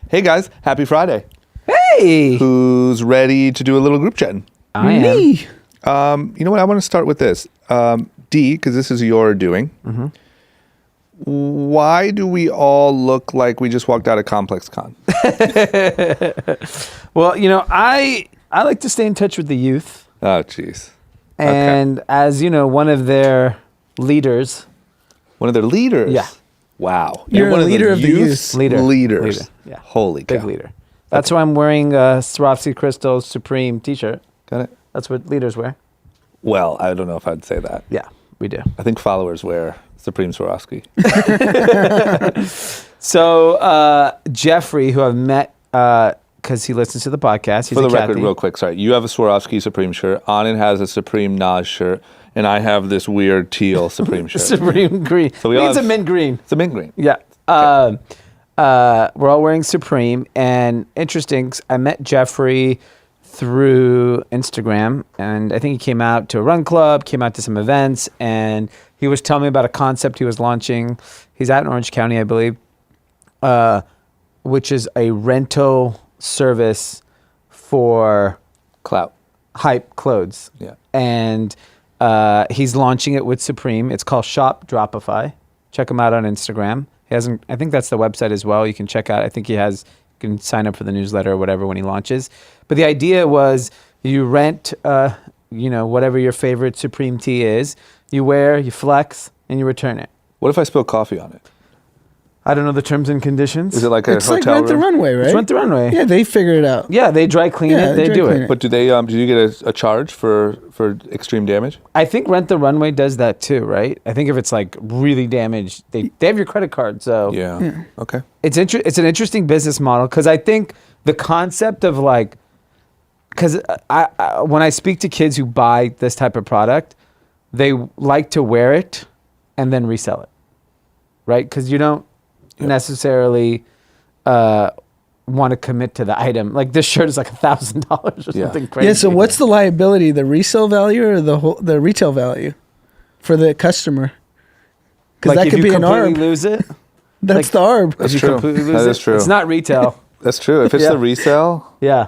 Hey guys, happy Friday. Hey! Who's ready to do a little group chatting? I am. Me. You know what? I want to start with this. D, because this is your doing. Mm-hmm. Why do we all look like we just walked out of Complex Con? Well, you know, I like to stay in touch with the youth. Oh, jeez. And as, you know, one of their leaders. One of their leaders? Yeah. Wow. You're And one a leader of the youth's youth. leaders. Leader. Yeah. Holy cow. Big leader. That's why I'm wearing a Swarovski Crystal Supreme t-shirt. Got it? That's what leaders wear. Well, I don't know if I'd say that. Yeah, we do. I think followers wear Supreme Swarovski. So Jeffrey, who I've met because he listens to the podcast. He's For the a record, Kathy. real quick, sorry. You have a Swarovski Supreme shirt. Anand has a Supreme Nas shirt. And I have this weird teal Supreme shirt. Supreme green. So we all it's a have- mint green. It's a mint green. Yeah. We're all wearing Supreme. And interesting, I met Jeffrey through Instagram. And I think he came out to a run club, came out to some events. And he was telling me about a concept he was launching. He's out in Orange County, I believe, which is a rental service for Clout. hype clothes. Yeah. And he's launching it with Supreme. It's called Shop Dropify. Check him out on Instagram. He hasn't. I think that's the website as well. You can check out. I think he has. You can sign up for the newsletter or whatever when he launches. But the idea was you rent, whatever your favorite Supreme tee is. You wear, you flex, and you return it. What if I spill coffee on it? I don't know the terms and conditions. Is it like a It's like hotel Rent the room? Runway, right? It's Rent the Runway. Yeah, they figured it out. Yeah, they dry clean Yeah, it. They dry do clean it. it. But do they? Do you get a charge for extreme damage? I think Rent the Runway does that too, right? I think if it's like really damaged, they have your credit card. So Yeah. Okay. it's an interesting business model because I think the concept of like, because I when I speak to kids who buy this type of product, they like to wear it and then resell it, right? Because you don't necessarily want to commit to the item. Like this shirt is like $1,000 or something crazy. Yeah, so what's the liability? The resale value or the retail value for the customer? Because like that if could you be an completely ARB. lose it? That's like- the ARB. That's If you true. completely lose That it? is true. It's not retail. That's true. If it's Yeah. the resale, Yeah.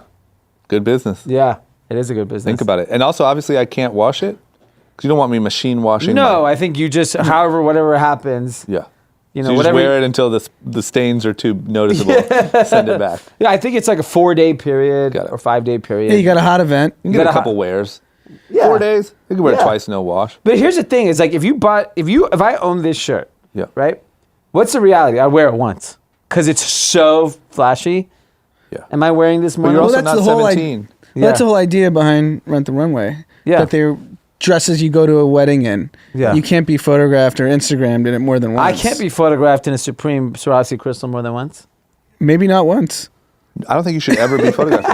good business. Yeah. It is a good business. Think about it. And also, obviously, I can't wash it because you don't want me machine washing. No, my- I think you just, however, whatever happens, Yeah. you know, So you just whatever. wear it until the stains are too noticeable. Send it back. Yeah, I think it's like a 4-day period Got it. or 5-day period. Yeah, you got a hot event. You can get Gotta a couple wears. Yeah. 4 days. You can wear it Yeah. twice, no wash. But here's the thing: is like if I own this shirt, Yeah. right? What's the reality? I wear it once because it's so flashy. Yeah. Am I wearing this more? But you're than also that's not the whole 17. Well, that's Yeah. the whole idea behind Rent the Runway. Yeah. That they're dresses you go to a wedding in. Yeah. You can't be photographed or Instagrammed in it more than I once. can't be photographed in a Supreme Swarovski crystal more than once. Maybe not once. I don't think you should ever be photographed.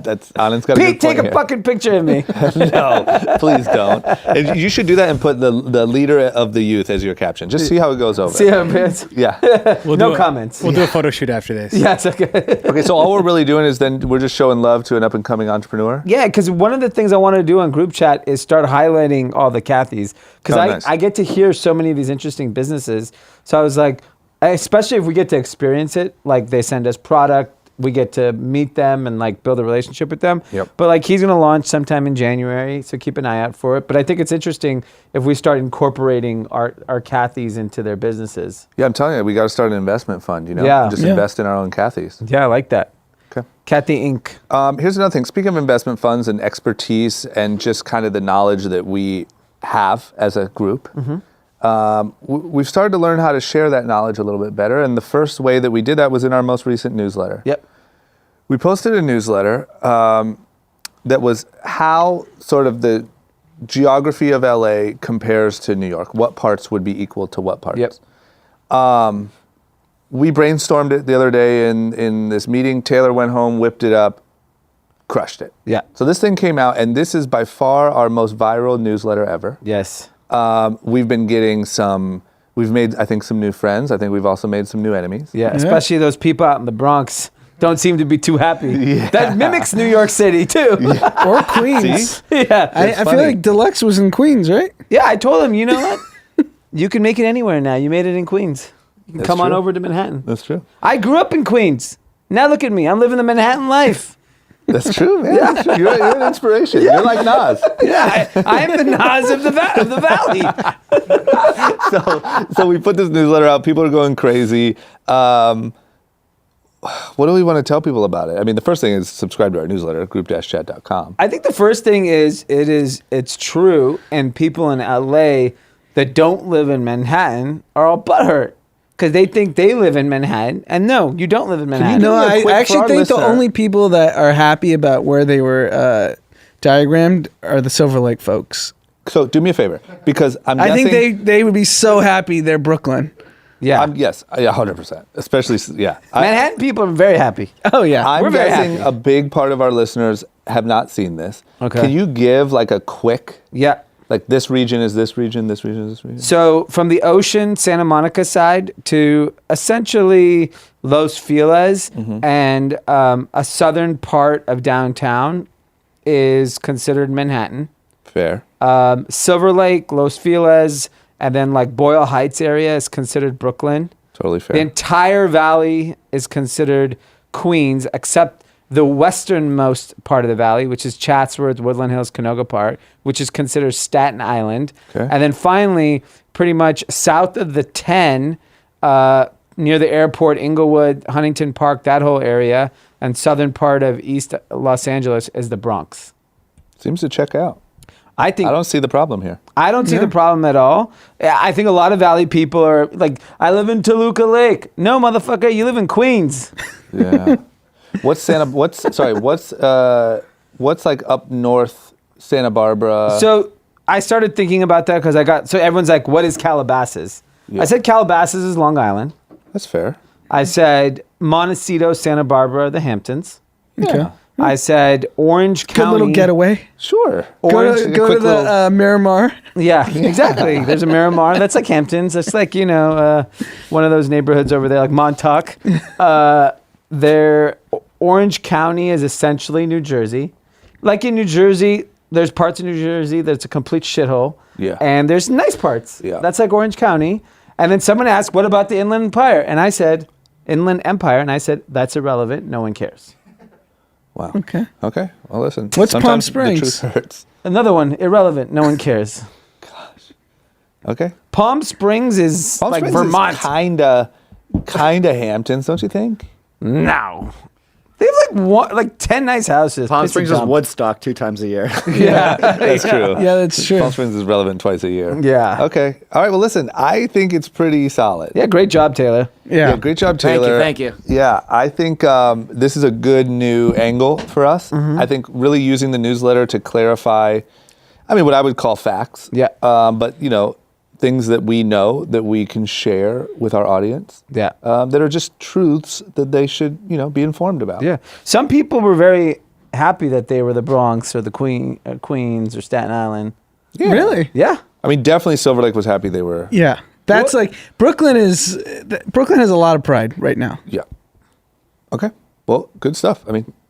That's Anand's got a Pete, good point take a here. fucking picture of me. No, please don't. And you should do that and put the leader of the youth as your caption. Just see how it goes over. See how it is? Yeah. No comments. We'll do a photo shoot after this. Yes, okay. Okay, so all we're really doing is then we're just showing love to an up and coming entrepreneur. Yeah, because one of the things I want to do on group chat is start highlighting all the Kathys. Because Oh, nice. I get to hear so many of these interesting businesses. So I was like, especially if we get to experience it, like they send us product, we get to meet them and like build a relationship with them. Yep. But like he's going to launch sometime in January, so keep an eye out for it. But I think it's interesting if we start incorporating our Kathys into their businesses. Yeah, I'm telling you, we got to start an investment fund, you know? Yeah. Just Yeah. invest in our own Kathys. Yeah, I like that. Okay. Kathy Inc. Here's another thing. Speaking of investment funds and expertise and just kind of the knowledge that we have as a group, we've started to learn how to share that knowledge a little bit better. And the first way that we did that was in our most recent newsletter. Yep. We posted a newsletter that was how sort of the geography of LA compares to New York. What parts would be equal to what parts? Yep. We brainstormed it the other day in this meeting. Taylor went home, whipped it up, crushed it. Yeah. So this thing came out, and this is by far our most viral newsletter ever. Yes. We've been getting we've made, I think, some new friends. I think we've also made some new enemies. Yeah, especially those people out in the Bronx don't seem to be too happy. That mimics New York City too. Or Queens. Yeah. I feel funny. like Deluxe was in Queens, right? Yeah, I told him, you know what? You can make it anywhere now. You made it in Queens. Come on true. over to Manhattan. That's true. I grew up in Queens. Now look at me. I'm living the Manhattan life. That's true, man. That's true. You're an inspiration. You're like Nas. Yeah, I am the Nas of the Valley. So we put this newsletter out. People are going crazy. What do we want to tell people about it? I mean, the first thing is subscribe to our newsletter, group-chat.com. I think the first thing is it's true, and people in LA that don't live in Manhattan are all butthurt because they think they live in Manhattan, and no, you don't live in Manhattan. No, Give me a I quick actually fraud think the listener. only people that are happy about where they were diagrammed are the Silver Lake folks. So do me a favor, because I'm I guessing... think they would be so happy they're Brooklyn. Yeah, Yes, 100%. Especially, yeah. Manhattan people are very happy. Oh yeah, I'm We're very guessing happy. a big part of our listeners have not seen this. Okay. Can you give like a quick, Yeah. like this region is this region, this region is this region? So from the ocean, Santa Monica side to essentially Los Feliz and a southern part of downtown is considered Manhattan. Fair. Silver Lake, Los Feliz, and then like Boyle Heights area is considered Brooklyn. Totally fair. The entire valley is considered Queens, except the westernmost part of the valley, which is Chatsworth, Woodland Hills, Canoga Park, which is considered Staten Island. Okay. And then finally, pretty much south of the 10, near the airport, Inglewood, Huntington Park, that whole area, and southern part of East Los Angeles is the Bronx. Seems to check out. I think I don't see the problem here. I don't see the problem at all. I think a lot of Valley people are like, I live in Toluca Lake. No, motherfucker, you live in Queens. Yeah. What's like up north, Santa Barbara? So I started thinking about that because so everyone's like, what is Calabasas? Yeah. I said Calabasas is Long Island. That's fair. I said Montecito, Santa Barbara, the Hamptons. okay. I said Orange Good County. little getaway. Sure. Go to quick the little- Miramar. Yeah, exactly. There's a Miramar. That's like Hamptons. That's like, one of those neighborhoods over there, like Montauk. Orange County is essentially New Jersey. Like in New Jersey, there's parts of New Jersey that's a complete shithole. Yeah. And there's nice parts. Yeah. That's like Orange County. And then someone asked, what about the Inland Empire? And I said, Inland Empire. And I said, that's irrelevant. No one cares. Wow. Okay. Okay. Well, listen. What's Palm sometimes Springs? The truth hurts. Another one, irrelevant. No one cares. Okay. Palm Springs is Palm like Springs Vermont. is kinda Hamptons, don't you think? No. They have like 10 nice houses. Palm Piss Springs and is dump. Woodstock 2 times a year. Yeah. That's true. Yeah, that's true. Palm Springs is relevant twice a year. Yeah. Okay. All right. Well, listen. I think it's pretty solid. Yeah, great job, Taylor. Yeah. Great job, Thank you, Taylor. thank you. Yeah, I think this is a good new angle for us. I think really using the newsletter to clarify, what I would call facts. Yeah. But things that we know that we can share with our audience. Yeah. That are just truths that they should be informed about. Yeah. Some people were very happy that they were the Bronx or the Queens or Staten Island. Yeah. Really? Yeah. Definitely Silver Lake was happy they were. Yeah. That's like Brooklyn has a lot of pride right now. Yeah. Okay. Well, good stuff.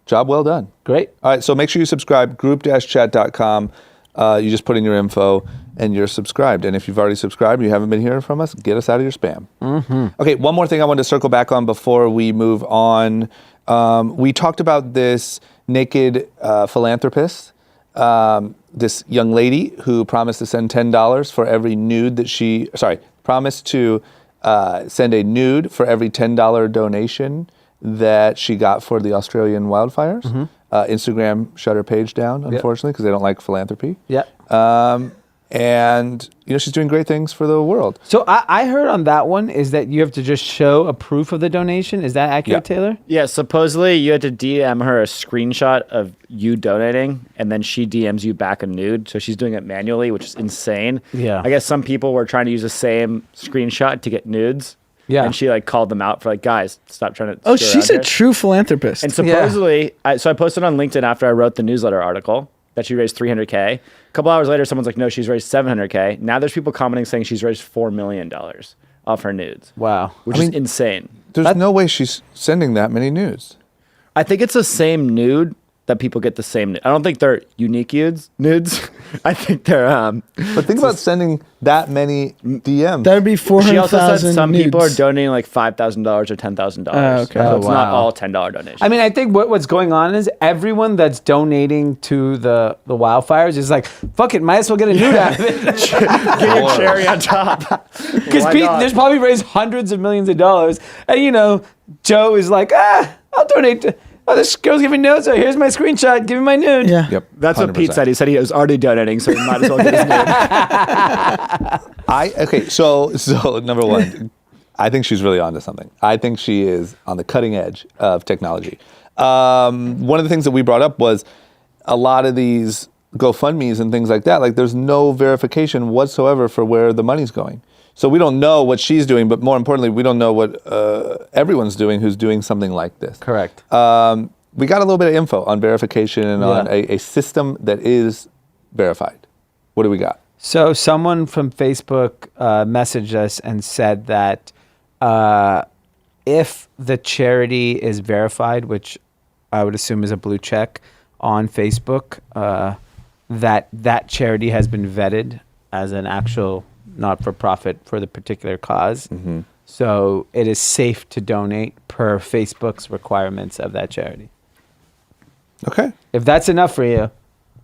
Job well done. Great. All right, so make sure you subscribe, group-chat.com. You just put in your info and you're subscribed. And if you've already subscribed and you haven't been hearing from us, get us out of your spam. Okay, one more thing I wanted to circle back on before we move on. We talked about this naked philanthropist, this young lady who promised to send $10 for every nude that promised to send a nude for every $10 donation that she got for the Australian wildfires. Instagram shut her page down, unfortunately, because they don't like philanthropy. Yeah. And she's doing great things for the world. So I heard on that one is that you have to just show a proof of the donation. Is that accurate, Yeah. Taylor? Yeah, supposedly you had to DM her a screenshot of you donating, and then she DMs you back a nude. So she's doing it manually, which is insane. Yeah. I guess some people were trying to use the same screenshot to get nudes. Yeah. And she called them out for guys, stop trying to. Oh, screw she's around a here. true philanthropist. And supposedly, so I posted on LinkedIn after I wrote the newsletter article that she raised $300K. A couple hours later, someone's like, no, she's raised $700K. Now there's people commenting saying she's raised $4 million off her nudes. Wow. Which is insane. There's no way she's sending that many nudes. I think it's the same nude that people get the same. I don't think they're unique nudes. I think they're. But think about sending that many DMs. That would be She also 400,000 said some people are nudes. donating like $5,000 or $10,000. Okay. So it's not wow. all $10 donations. I mean, I think what's going on is everyone that's donating to the wildfires is like, fuck it, might as well get a nude out of it. get your cherry on top. Because Why Pete, not? there's probably raised hundreds of millions of dollars. And, you know, Joe is like, I'll donate to, this girl's giving nudes. So here's my screenshot. Give me my nude. Yeah. Yep. That's what Pete 100%. said. He said he was already donating, so he might as well get his nude. So number one, I think she's really onto something. I think she is on the cutting edge of technology. One of the things that we brought up was a lot of these GoFundMes and things like that. Like, there's no verification whatsoever for where the money's going. So we don't know what she's doing, but more importantly, we don't know what everyone's doing who's doing something like this. Correct. We got a little bit of info on verification and on a system that is verified. What do we got? So someone from Facebook messaged us and said that if the charity is verified, which I would assume is a blue check on Facebook, that charity has been vetted as an actual not-for-profit for the particular cause. Mm-hmm. So it is safe to donate per Facebook's requirements of that charity. Okay. If that's enough for you.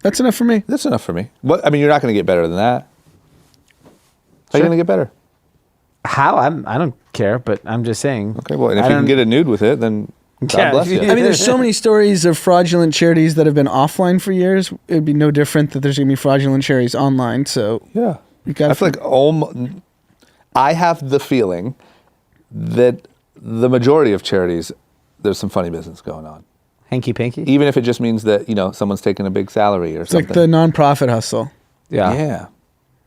That's enough for me. That's enough for me. What? I mean, you're not going to get better than that. How are you going to get better? How? I don't care, but I'm just saying. Okay, well, and if you can get a nude with it, then God bless you. I mean, there's so many stories of fraudulent charities that have been offline for years. It'd be no different that there's going to be fraudulent charities online. So Yeah. you got I feel like I have the feeling that the majority of charities, there's some funny business going on. Hanky panky? Even if it just means that, someone's taking a big salary or it's something. like the nonprofit hustle. Yeah.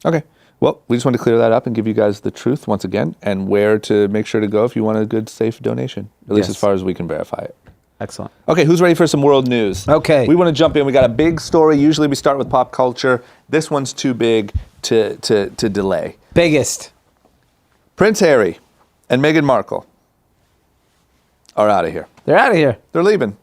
Okay. Well, we just want to clear that up and give you guys the truth once again and where to make sure to go if you want a good, safe donation, at least Yes. as far as we can verify it. Excellent. Okay, who's ready for some world news? Okay. We want to jump in. We got a big story. Usually we start with pop culture. This one's too big to delay. Biggest. Prince Harry and Meghan Markle are out of here. They're out of here. They're leaving.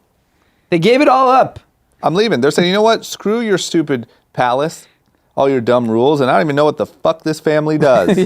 They gave it all up. I'm leaving. They're saying, you know what? Screw your stupid palace, all your dumb rules, and I don't even know what the fuck this family does.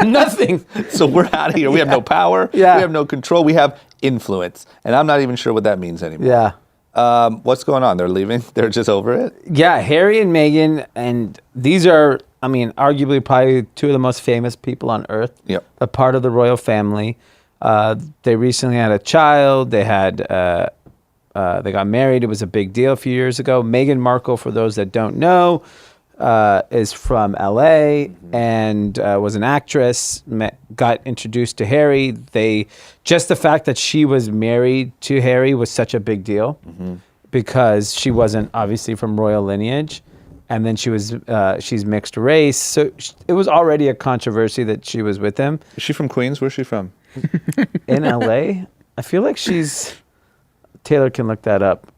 Nothing. So we're out of here. We have no power. Yeah. We have no control. We have influence. And I'm not even sure what that means anymore. Yeah. What's going on? They're leaving? They're just over it? Yeah, Harry and Meghan, and these are, I mean, arguably probably two of the most famous people on earth. Yep. A part of the royal family. They recently had a child. They had, they got married. It was a big deal a few years ago. Meghan Markle, for those that don't know, is from LA and was an actress, got introduced to Harry. Just the fact that she was married to Harry was such a big deal because she wasn't obviously from royal lineage. And then she's mixed race. So it was already a controversy that she was with him. Is she from Queens? Where's she from? In LA? I feel like Taylor can look that up.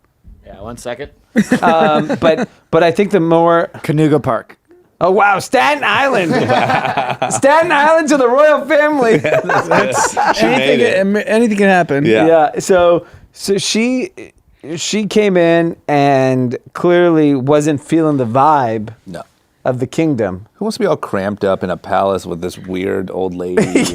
Yeah, 1 second. But I think the more Canoga Park. Oh wow, Staten Island. Staten Island to the royal family. Anything can happen. Yeah. Yeah. So she came in and clearly wasn't feeling the vibe No. of the kingdom. Who wants to be all cramped up in a palace with this weird old lady?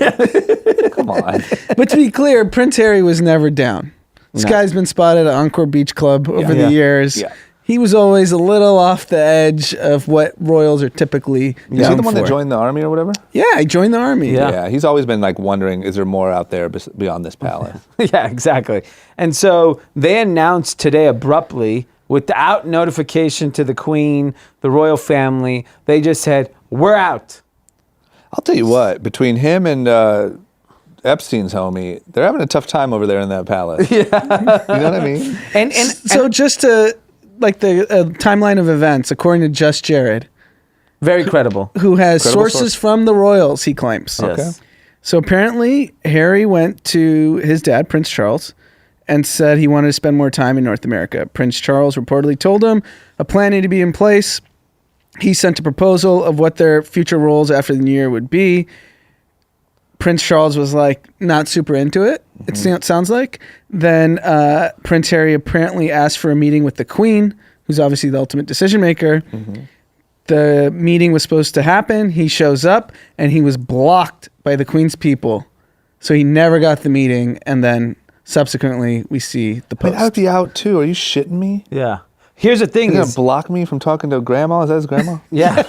Come on. But to be clear, Prince Harry was never down. This guy's been spotted at Encore Beach Club over the years. Yeah. He was always a little off the edge of what royals are typically Is he known the one that for. joined the army or whatever? Yeah, he joined the army. Yeah. He's always been like wondering, is there more out there beyond this palace? Yeah, exactly. And so they announced today abruptly, without notification to the Queen, the royal family, they just said, we're out. I'll tell you what, between him and Epstein's homie, they're having a tough time over there in that palace. Yeah. You know what I mean? And So just to, like the timeline of events, according to Just Jared, very credible. who has Credible sources source. from the royals, he claims. Okay. So apparently, Harry went to his dad, Prince Charles, and said he wanted to spend more time in North America. Prince Charles reportedly told him a plan needed to be in place. He sent a proposal of what their future roles after the new year would be. Prince Charles was like not super into it. sounds like. Then Prince Harry apparently asked for a meeting with the Queen, who's obviously the ultimate decision maker. The meeting was supposed to happen. He shows up, and he was blocked by the Queen's people. So he never got the meeting, and then subsequently we see the post. Wait, I'd be out too. Are you shitting me? Yeah. Here's the thing: You're gonna block me from talking to grandma? Is that his grandma? yeah,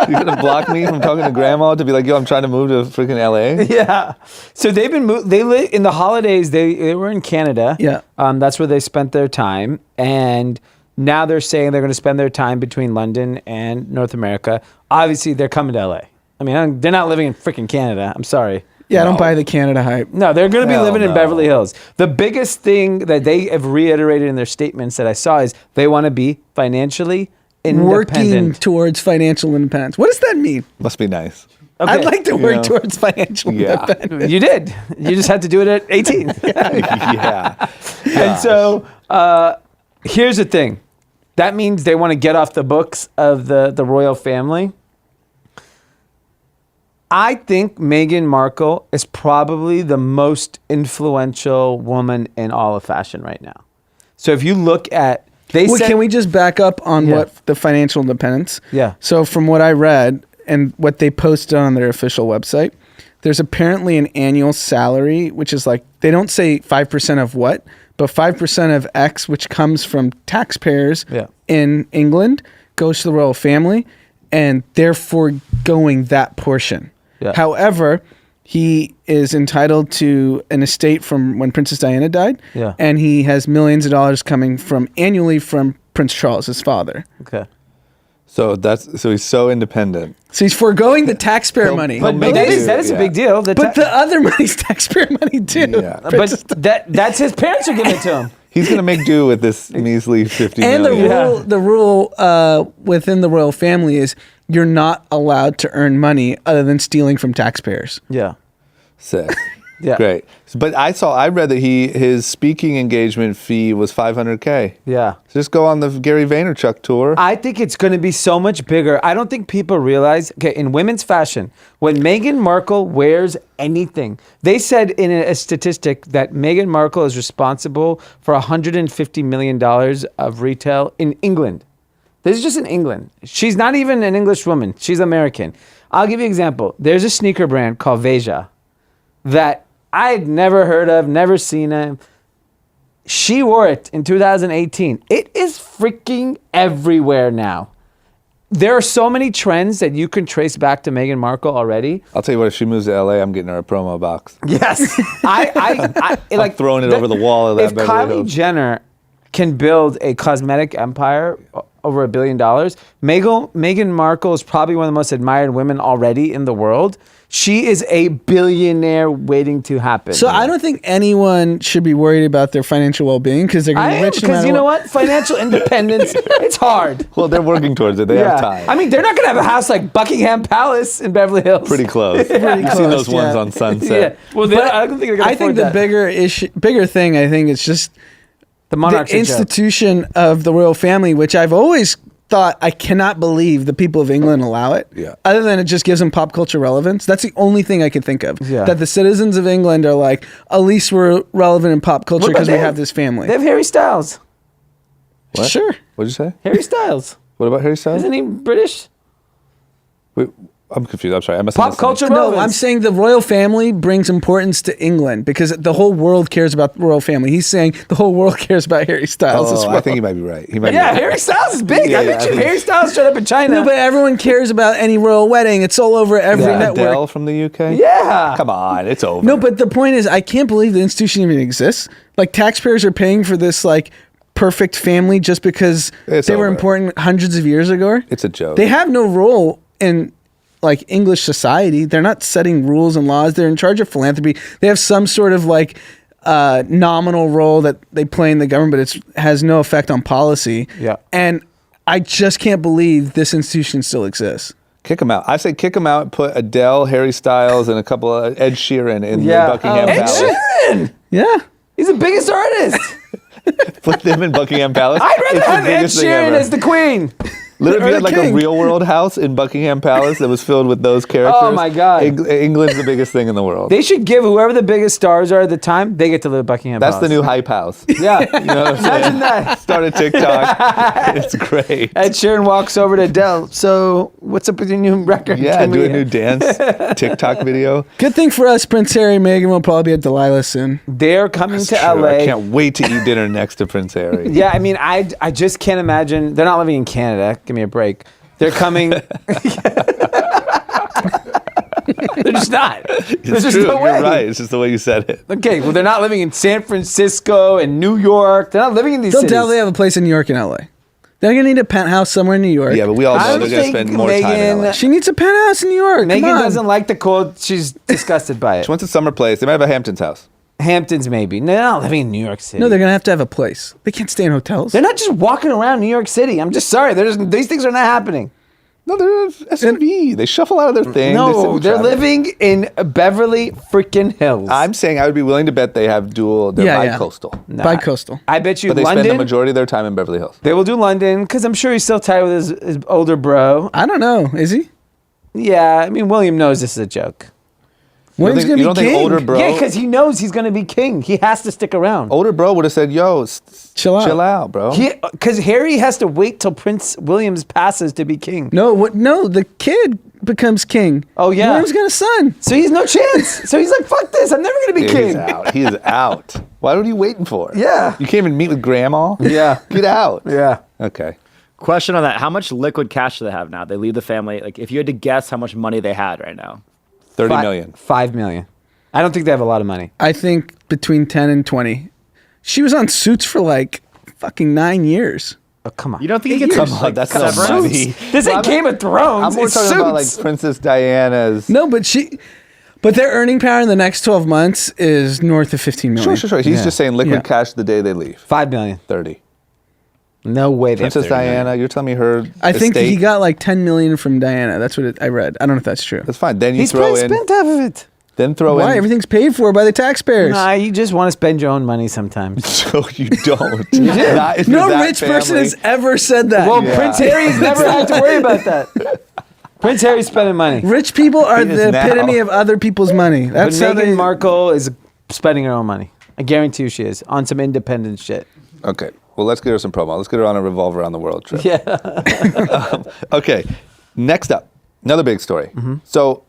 You're gonna block me from talking to grandma to be like, yo, I'm trying to move to freaking LA? yeah. So they've been in the holidays. They were in Canada. Yeah. That's where they spent their time, and now they're saying they're going to spend their time between London and North America. Obviously, they're coming to LA. I mean, they're not living in freaking Canada. I'm sorry. Yeah, I don't buy the Canada hype. No, they're going to be Hell living in no. Beverly Hills. The biggest thing that they have reiterated in their statements that I saw is they want to be financially Working independent. towards financial independence. What does that mean? Must be nice. Okay. I'd like to work Yeah. towards financial Yeah. independence. You did. You just had to do it at 18. Yeah. And so here's the thing. That means they want to get off the books of the royal family. I think Meghan Markle is probably the most influential woman in all of fashion right now. So if you look at, Can we just back up on Yeah. what the financial independence? Yeah. So from what I read and what they posted on their official website, there's apparently an annual salary, which is like, they don't say 5% of what, but 5% of X, which comes from taxpayers Yeah. in England, goes to the royal family, and they're foregoing that portion. Yeah. However, he is entitled to an estate from when Princess Diana died, Yeah. and he has millions of dollars coming from annually from Prince Charles, his father. Okay. So he's so independent. So he's foregoing the taxpayer He'll- money. he'll But make that do, is a yeah. big deal. But the other money's taxpayer money too. Yeah. but that's his parents are giving it to him. He's gonna make do with this measly 50 And million. the rule within the royal family is you're not allowed to earn money other than stealing from taxpayers. Yeah. Sick. Yeah. Great. But I read that his speaking engagement fee was $500K. Yeah. Just go on the Gary Vaynerchuk tour. I think it's going to be so much bigger. I don't think people realize, okay, in women's fashion, when Meghan Markle wears anything, they said in a statistic that Meghan Markle is responsible for $150 million of retail in England. This is just in England. She's not even an English woman. She's American. I'll give you an example. There's a sneaker brand called Veja that I'd never heard of, never seen it. She wore it in 2018. It is freaking everywhere now. There are so many trends that you can trace back to Meghan Markle already. I'll tell you what, if she moves to LA, I'm getting her a promo box. Yes. I like throwing it over the wall of that If Beverly Kylie Hills. Jenner can build a cosmetic empire over $1 billion, Meghan Markle is probably one of the most admired women already in the world. She is a billionaire waiting to happen. So I don't think anyone should be worried about their financial well-being because they're going to be rich. Because you know what? Financial independence, it's hard. Well, they're working towards it. They have time. I mean, they're not going to have a house like Buckingham Palace in Beverly Hills. Pretty close. You've seen close, those ones yeah. on Sunset. Yeah. Well, I don't think they're going to I think the bigger thing, I think, is just the the monarchs institution of the royal family, which I've always thought, I cannot believe the people of England allow it. Yeah. Other than it just gives them pop culture relevance. That's the only thing I could think of. Yeah. That the citizens of England are like, at least we're relevant in pop culture because we have this family. They have Harry Styles. What? Sure. What'd you say? Harry Styles. What about Harry Styles? Isn't he British? Wait, I'm confused. I'm sorry. I must Pop culture No, relevance. I'm saying the royal family brings importance to England because the whole world cares about the royal family. He's saying the whole world cares about Harry Styles as Oh, well. I think he might be right. He might Yeah, be right. Harry Styles is big. Yeah, I bet I you think- Harry Styles showed up in China. No, but everyone cares about any royal wedding. It's all over every Yeah, network. Adele from the UK? yeah. Come on, it's over. No, but the point is, I can't believe the institution even exists. Like, taxpayers are paying for this, like, perfect family just because It's they were over. important hundreds of years ago. It's a joke. They have no role in, like, English society. They're not setting rules and laws. They're in charge of philanthropy. They have some sort of, like, nominal role that they play in the government, but it has no effect on policy. Yeah. And I just can't believe this institution still exists. Kick him out. I say kick him out. Put Adele, Harry Styles, and a couple of Ed Sheeran in Yeah. the Buckingham Ed Palace. Sheeran. Yeah. He's the biggest artist. Put them in Buckingham Palace. I'd rather It's the have Ed biggest thing Sheeran ever. as the queen. Literally, we had like king. a real world house in Buckingham Palace that was filled with those characters. Oh, my God. England's the biggest thing in the world. They should give whoever the biggest stars are at the time, they get to live at Buckingham That's Palace. the new hype house. Yeah. You know what I'm saying? Imagine that. Start a TikTok. It's great. Ed Sheeran walks over to Adele. So, what's up with your new record? Yeah, Can do we- a new dance TikTok video. Good thing for us, Prince Harry and Meghan will probably be at Delilah soon. They're coming to True. LA. I can't wait to eat dinner next to Prince Harry. Yeah, I mean, I just can't imagine. They're not living in Canada. Give me a break. They're coming. They're just not. It's There's just true. no way. You're right. It's just the way you said it. Okay, well, they're not living in San Francisco and New York. They're not living in these They'll cities. definitely have a place in New York and LA. They're going to need a penthouse somewhere in New York. Yeah, but we all I know don't they're going to think spend more time in Meghan- LA. She needs a penthouse in New York. Megan Come on. doesn't like the cold. She's disgusted by it. She wants a summer place. They might have a Hamptons house. Hamptons, maybe. No, they're not living in New York City. No, they're going to have a place. They can't stay in hotels. They're not just walking around New York City. I'm just sorry. These things are not happening. No, they're SUV. They shuffle out of their thing. No, they're living. living in Beverly freaking Hills. I'm saying I would be willing to bet they have dual. They're bi-coastal. Nah. Bi-coastal. I bet you But they London. spend the majority of their time in Beverly Hills. They will do London because I'm sure he's still tied with his older bro. I don't know. Is he? Yeah, I mean, William knows this is a joke. When's think- going you to don't be think king? older bro- Yeah, because he knows he's going to be king. He has to stick around. Older bro would have said, "Yo, Chill out. chill out, bro." Because Harry has to wait till Prince William's passes to be king. No, what? No, the kid becomes king. Oh, yeah. William's got a son. So he's no chance. So he's like, fuck this. I'm never going to be He's king. out. He is out. What are you waiting for? Yeah. You can't even meet with grandma? Yeah. Get out. Yeah. Okay. Question on that: how much liquid cash do they have now? They leave the family. Like, if you had to guess how much money they had right now, 30 million. 5 million. I don't think they have a lot of money. I think between 10 and 20. She was on Suits for like fucking 9 years. Oh, come on. you don't think he gets Come on, that's not severance? money. This ain't Game of Thrones. I'm more It's talking about like Suits. Princess Diana's. No, but their earning power in the next 12 months is north of 15 million. Sure. He's Yeah. just saying liquid Yeah. cash the day they leave. 5 million. 30. No way. They have Princess 30 million. Diana, you're telling me her I think estate? he got like 10 million from Diana. That's what I read. I don't know if that's true. That's fine. Then you He's throw probably in. spent half of it. Then throw Why? in. Everything's paid for by the taxpayers. Nah, you just want to spend your own money sometimes. So you don't. Not if No you're that rich person family. has ever said that. Well, Yeah. Prince Harry's never had to worry about that. Prince Harry's spending money. Rich people are He is the now. epitome of other people's money. But That's how Meghan they. Markle is spending her own money. I guarantee you she is. On some independent shit. Okay. Well, let's get her some promo. Let's get her on a revolve around the world trip. Yeah. Okay. Next up, another big story. So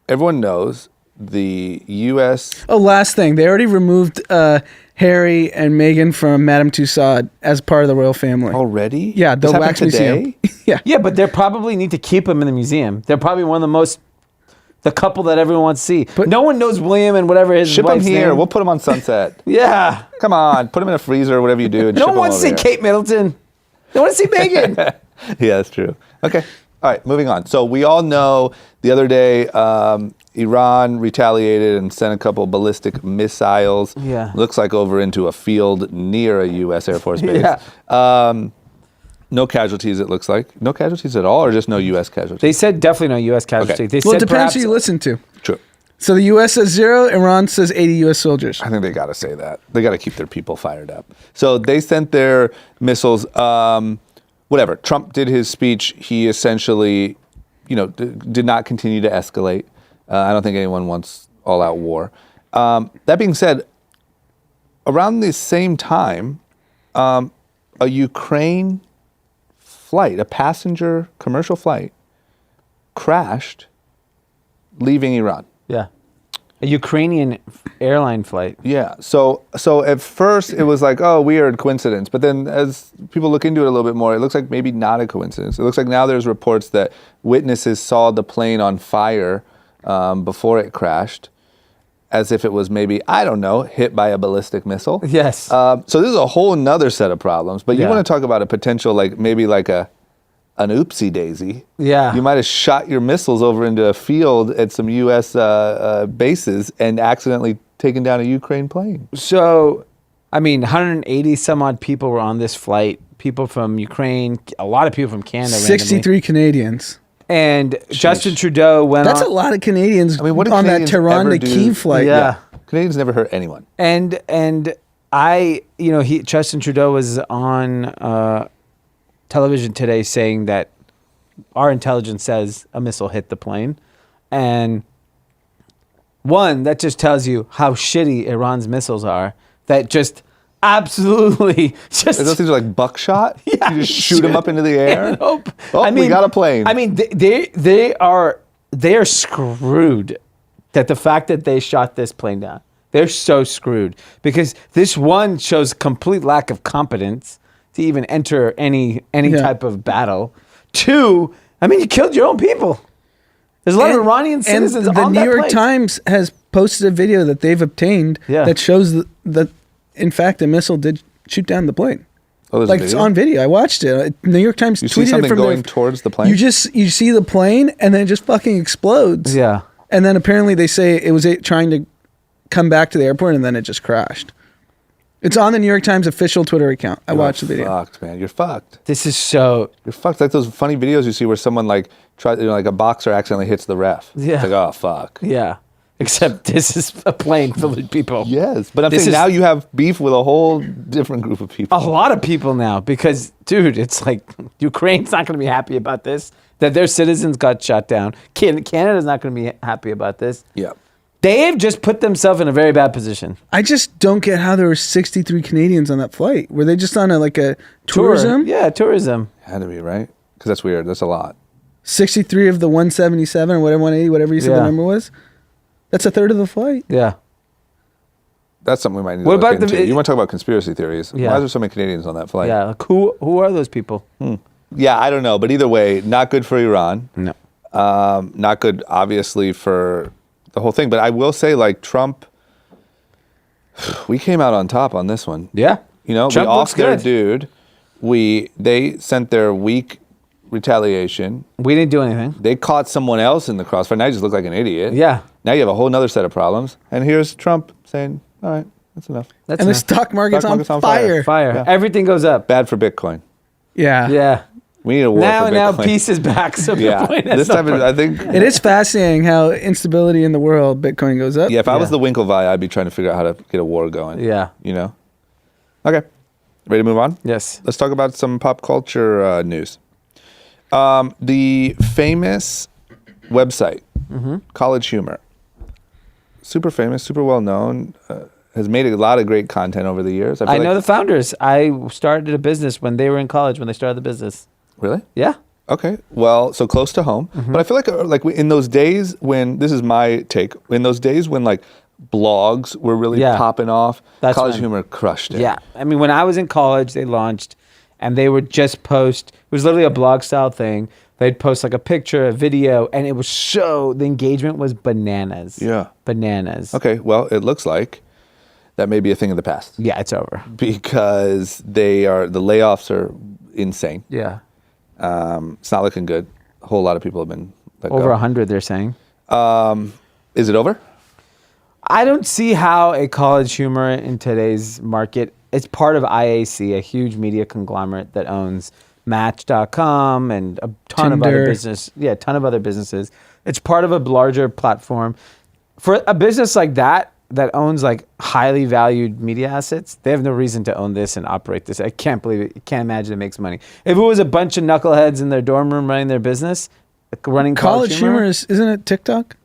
everyone knows the U.S. Oh, last thing. They already removed Harry and Meghan from Madame Tussauds as part of the royal family. already. Yeah, the This happened wax today? museum. Yeah. Yeah, but they probably need to keep them in the museum. They're probably one of the couple that everyone wants to see. But- no one knows William and whatever his Ship them wife's here. name. We'll put them on Sunset. Yeah. Come on, put them in a freezer or whatever you do. And No ship one wants to see 'em over here. Kate Middleton. They want to see Meghan. Yeah, that's true. Okay. All right, moving on. So we all know the other day Iran retaliated and sent a couple ballistic missiles. Yeah. Looks like over into a field near a U.S. Air Force base. Yeah. No casualties, it looks like. No casualties at all, or just no U.S. casualties? They said definitely no U.S. casualty. Okay. They Well, it said depends perhaps, who you listen to. True. So the U.S. says 0, Iran says 80 U.S. soldiers. I think they got to say that. They got to keep their people fired up. So they sent their missiles. Whatever. Trump did his speech. He essentially, did not continue to escalate. I don't think anyone wants all-out war. That being said, around the same time, a Ukraine flight, a passenger commercial flight, crashed, leaving Iran. Yeah. A Ukrainian airline flight. Yeah. So at first it was like, oh, weird coincidence. But then as people look into it a little bit more, it looks like maybe not a coincidence. It looks like now there's reports that witnesses saw the plane on fire before it crashed, as if it was maybe, I don't know, hit by a ballistic missile. Yes. So this is a whole nother set of problems. But you Yeah. want to talk about a potential, maybe an oopsie daisy. Yeah. You might have shot your missiles over into a field at some U.S. Bases and accidentally taken down a Ukraine plane. So, 180 some odd people were on this flight. People from Ukraine, a lot of people from Canada. 63 Canadians. And Justin Trudeau went That's on. a lot of Canadians What do on that Canadians Tehran ever to do? Kyiv flight. Yeah. Canadians never hurt anyone. And Justin Trudeau was on television today saying that our intelligence says a missile hit the plane. And one, that just tells you how shitty Iran's missiles are. That just absolutely just... Are those things are like buckshot? Yeah, you just shoot them up into the air? Nope. Oh, we got a plane. I mean, they are screwed. That the fact that they shot this plane down, they're so screwed because this one shows complete lack of competence to even enter any type of battle. Two, I mean, you killed your own people. There's a lot of Iranian citizens on that And the New York plane. Times has posted a video that they've obtained that shows that, in fact, a missile did shoot down the plane. Oh, there's like a it's video? on video. I watched it. New York Times You tweeted see something it from going towards the plane? You see the plane and then it just fucking explodes. Yeah. And then apparently they say it was trying to come back to the airport and then it just crashed. It's on the New York Times official Twitter account. I watched the video. You're fucked, man. You're fucked. This is so... You're fucked. Like those funny videos you see where someone like like a boxer accidentally hits the ref. Yeah. It's like, oh, fuck. Yeah. Except this is a plane full of people. Yes. But I'm This saying is- now you have beef with a whole different group of people. A lot of people now because, dude, it's like Ukraine's not going to be happy about this, that their citizens got shot down. Canada's not going to be happy about this. Yeah. They've just put themselves in a very bad position. I just don't get how there were 63 Canadians on that flight. Were they just on a tourism? Yeah, tourism. Had to be, right? Because that's weird. That's a lot. 63 of the 177 or whatever, 180, whatever you said the number was. That's a third of the flight. Yeah. That's something we might need What to look about the- into. You want to talk about conspiracy theories? Yeah. Why are there so many Canadians on that flight? Yeah. Like who are those people? Yeah, I don't know. But either way, not good for Iran. No. Not good, obviously, for the whole thing. But I will say, like, Trump, we came out on top on this one. Yeah. You know, Trump we looks off their good. dude. They sent their weak retaliation. We didn't do anything. They caught someone else in the crossfire. Now you just look like an idiot. Yeah. Now you have a whole nother set of problems. And here's Trump saying, all right, that's enough. That's And the enough. stock market's, Stock market's on on fire. fire. Fire. Yeah. Everything goes up. Bad for Bitcoin. Yeah. Yeah. We need a war for Now Bitcoin. peace is back. So Yeah. Bitcoin has This no time, problem. I think... It is fascinating how instability in the world, Bitcoin goes up. Yeah, if I was Yeah. the Winklevi, I'd be trying to figure out how to get a war going. Yeah. You know? Okay. Ready to move on? Yes. Let's talk about some pop culture news. The famous website, CollegeHumor, super famous, super well known, has made a lot of great content over the years. I know the founders. I started a business when they were in college, when they started the business. Really? Yeah. Okay. Well, so close to home. But I feel like in those days when, this is my take, in those days when like blogs were really Yeah. popping off, That's College when- Humor crushed it. Yeah. I mean, when I was in college, they launched and they would just post, it was literally a blog style thing. They'd post like a picture, a video, and it was the engagement was bananas. Yeah. Bananas. Okay. Well, it looks like that may be a thing of the past Yeah, it's over. because the layoffs are insane. Yeah. It's not looking good. A whole lot of people have been let Over go. 100, they're saying. Is it over? I don't see how a College Humor in today's market, it's part of IAC, a huge media conglomerate that owns Match.com and a ton of other Tinder. ton of other businesses. It's part of a larger platform. For a business like that owns like highly valued media assets, they have no reason to own this and operate this. I can't believe it. Can't imagine it makes money. If it was a bunch of knuckleheads in their dorm room running their business, like running College Humor isn't it TikTok?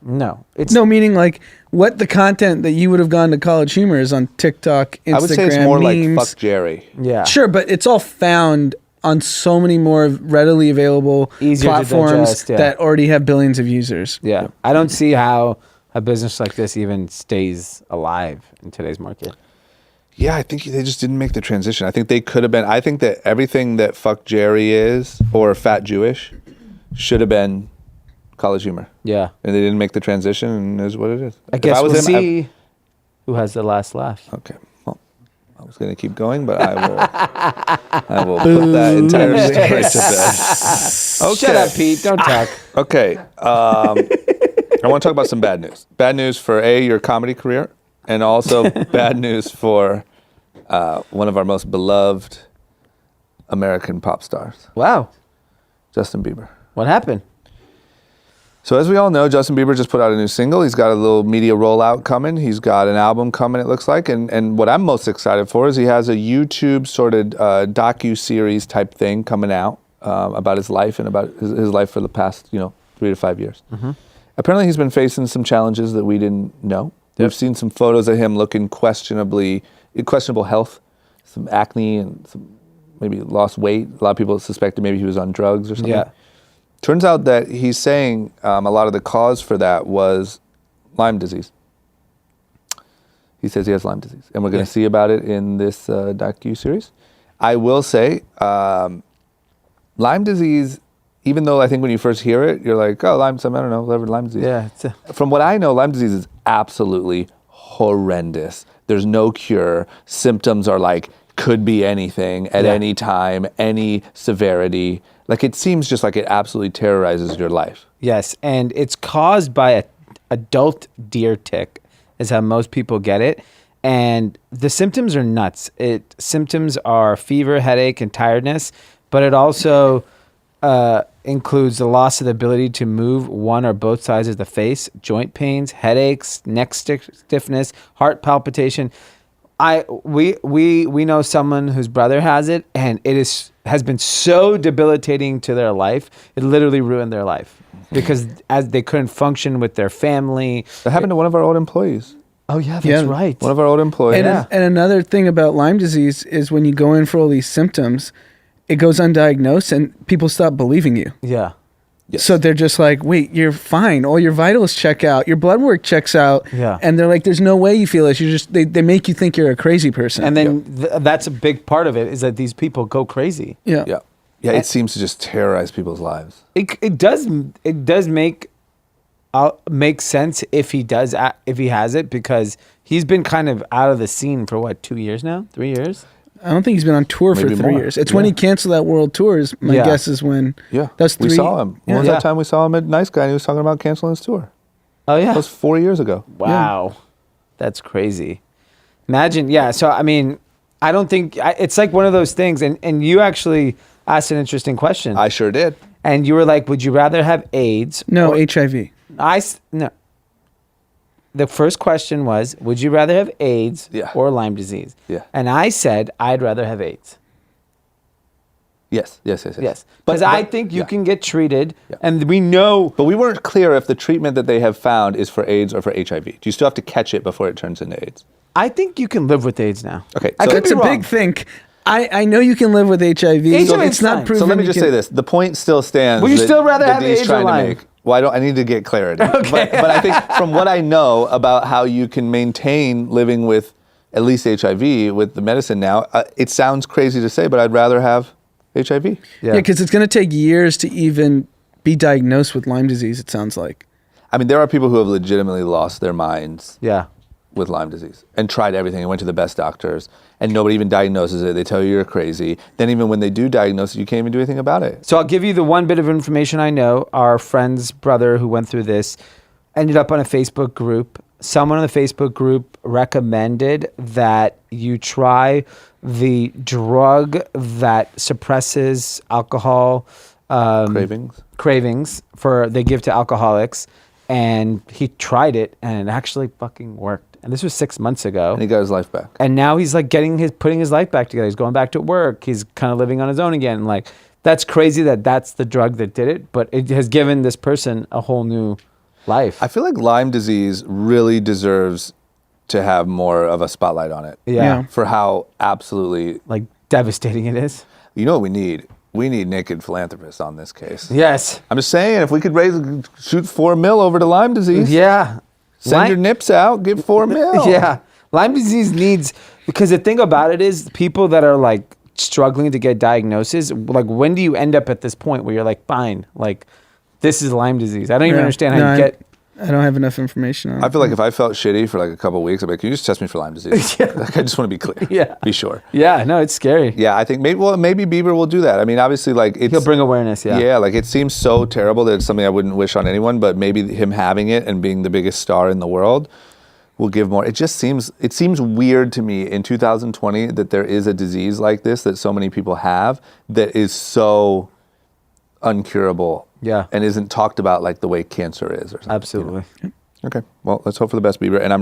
no, it's No, meaning like what the content that you would have gone to College Humor is on TikTok, Instagram, I would say it's more memes. like fuck Jerry. yeah. Sure, but it's all found on so many more readily available Easier to platforms digest, yeah. that already have billions of users. Yeah, I don't see how a business like this even stays alive in today's market. Yeah, I think they just didn't make the transition. I think they could have been. I think that everything that fuck Jerry is or Fat Jewish should have been College Humor. Yeah, And they didn't make the transition, and it is what it is. I If guess was we'll him, see who has the last laugh. Okay. Well, I was going to keep going, but I will put that entire story to bed. Okay. Shut up, Pete. Don't talk. Okay. I want to talk about some bad news. Bad news for your comedy career, and also bad news for one of our most beloved American pop stars, Wow, Justin Bieber. what happened? So as we all know, Justin Bieber just put out a new single. He's got a little media rollout coming. He's got an album coming, it looks like. And what I'm most excited for is he has a YouTube sort of docu-series type thing coming out about his life and about his life for the past, 3 to 5 years. Apparently he's been facing some challenges that we didn't know. We've seen some photos of him looking questionable health, some acne and some maybe lost weight. A lot of people suspected maybe he was on drugs or something. Yeah. Turns out that he's saying a lot of the cause for that was Lyme disease. He says he has Lyme disease, and we're going to see about it in this docu-series. I will say, Lyme disease, even though I think when you first hear it, you're like, oh, Lyme disease. Yeah. From what I know, Lyme disease is absolutely horrendous. There's no cure. Symptoms are like, could be anything at any time, any severity. Like it seems just like it absolutely terrorizes your life. Yes, and it's caused by a adult deer tick, is how most people get it. And the symptoms are nuts. Symptoms are fever, headache, and tiredness, but it also includes the loss of the ability to move one or both sides of the face, joint pains, headaches, neck stiffness, heart palpitation. We know someone whose brother has it, and it has been so debilitating to their life. It literally ruined their life because as they couldn't function with their family. That happened to one of our old employees. Oh yeah, that's right. One of our old employees. And another thing about Lyme disease is when you go in for all these symptoms, it goes undiagnosed and people stop believing you. Yeah. Yes. So they're just like, wait, you're fine. All your vitals check out. Your blood work checks out. Yeah. And they're like, there's no way you feel this. They make you think you're a crazy person. And then that's a big part of it is that these people go crazy. Yeah. Yeah, it seems to just terrorize people's lives. It does make sense if he has it, because he's been kind of out of the scene for what, 2 years now? 3 years? I don't think he's been on tour Maybe for 3 more. years. It's when he canceled that world tours. My Yeah. guess is when. Yeah. That's 3. We saw him. When was Yeah. that time we saw him at Nice Guy and he was talking about canceling his tour? Oh yeah. That was 4 years ago. Wow. That's crazy. Imagine, yeah. So, I mean, I don't think, it's like one of those things, and you actually asked an interesting question. I sure did. And you were like, would you rather have AIDS? No, or- HIV. No. The first question was, would you rather have AIDS or Lyme disease? Yeah. And I said, I'd rather have AIDS. Yes. Because I think you can get treated, Yeah. and we know. But we weren't clear if the treatment that they have found is for AIDS or for HIV. Do you still have to catch it before it turns into AIDS? I think you can live with AIDS now. Okay. I so could It's be a wrong. big thing. I know you can live with HIV. HIV So is it's not fine. proven. So let me you just can- say this. The point still stands. Would you that- still rather that have Dee's AIDS or trying to Lyme? make. Well, I need to get clarity. But I think from what I know about how you can maintain living with at least HIV with the medicine now, it sounds crazy to say, but I'd rather have HIV. Yeah, because it's going to take years to even be diagnosed with Lyme disease, it sounds like. I mean, there are people who have legitimately lost their minds Yeah. with Lyme disease and tried everything and went to the best doctors, and nobody even diagnoses it. They tell you you're crazy. Then even when they do diagnose it, you can't even do anything about it. So I'll give you the one bit of information I know. Our friend's brother who went through this ended up on a Facebook group. Someone on the Facebook group recommended that you try the drug that suppresses alcohol cravings they give to alcoholics. And he tried it, and it actually fucking worked. And this was 6 months ago. And he got his life back. And now he's like putting his life back together. He's going back to work. He's kind of living on his own again. Like, that's crazy that's the drug that did it, but it has given this person a whole new life. I feel like Lyme disease really deserves to have more of a spotlight on it. Yeah. For how absolutely, Like devastating it is. you know what we need? We need naked philanthropists on this case. Yes. I'm just saying, if we could shoot $4 million over to Lyme disease, Yeah. send your nips out, give $4 million. Yeah. Lyme disease needs, because the thing about it is people that are like struggling to get diagnosis, like when do you end up at this point where you're like, fine, like this is Lyme disease. I don't even understand how you get. I don't have enough information on it. I feel like if I felt shitty for like a couple of weeks, I'd be like, can you just test me for Lyme disease? Like, I just want to be clear. Yeah. Be sure. Yeah, no, it's scary. Yeah, I think maybe Bieber will do that. I mean, obviously, like He'll bring awareness, yeah. Yeah, like it seems so terrible that it's something I wouldn't wish on anyone, but maybe him having it and being the biggest star in the world will give more. It seems weird to me in 2020 that there is a disease like this that so many people have that is so uncurable. Yeah. And isn't talked about like the way cancer is or something. Absolutely. Okay. Well, let's hope for the best, Bieber. And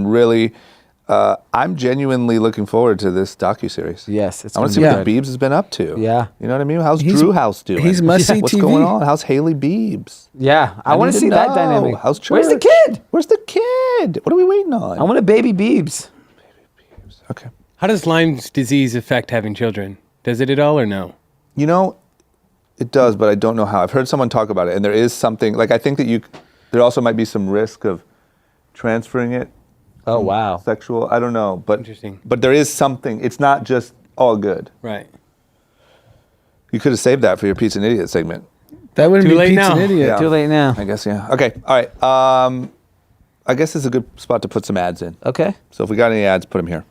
I'm genuinely looking forward to this docuseries. Yes. It's I want to see gonna what be Biebs has been up to. Yeah. You know what I mean? How's He's- Drew House doing? he's must-see What's TV. going on? How's Haley Biebs? good. Yeah. I want need to see that know. dynamic. How's church? Where's the kid? Where's the kid? What are we waiting on? I want a baby Biebs. Okay. How does Lyme's disease affect having children? Does it at all or no? You know, it does, but I don't know how. I've heard someone talk about it, and there is something, like I think that there also might be some risk of transferring it. Oh, wow. Sexual, I don't know. But Interesting. But there is something. It's not just all good. Right. You could have saved that for your Pizza and Idiot segment. That wouldn't Too be late Pizza now. and Idiot. Yeah. Too late now. I guess, yeah. Okay, all right. I guess this is a good spot to put some ads in. Okay. So if we got any ads, put them here.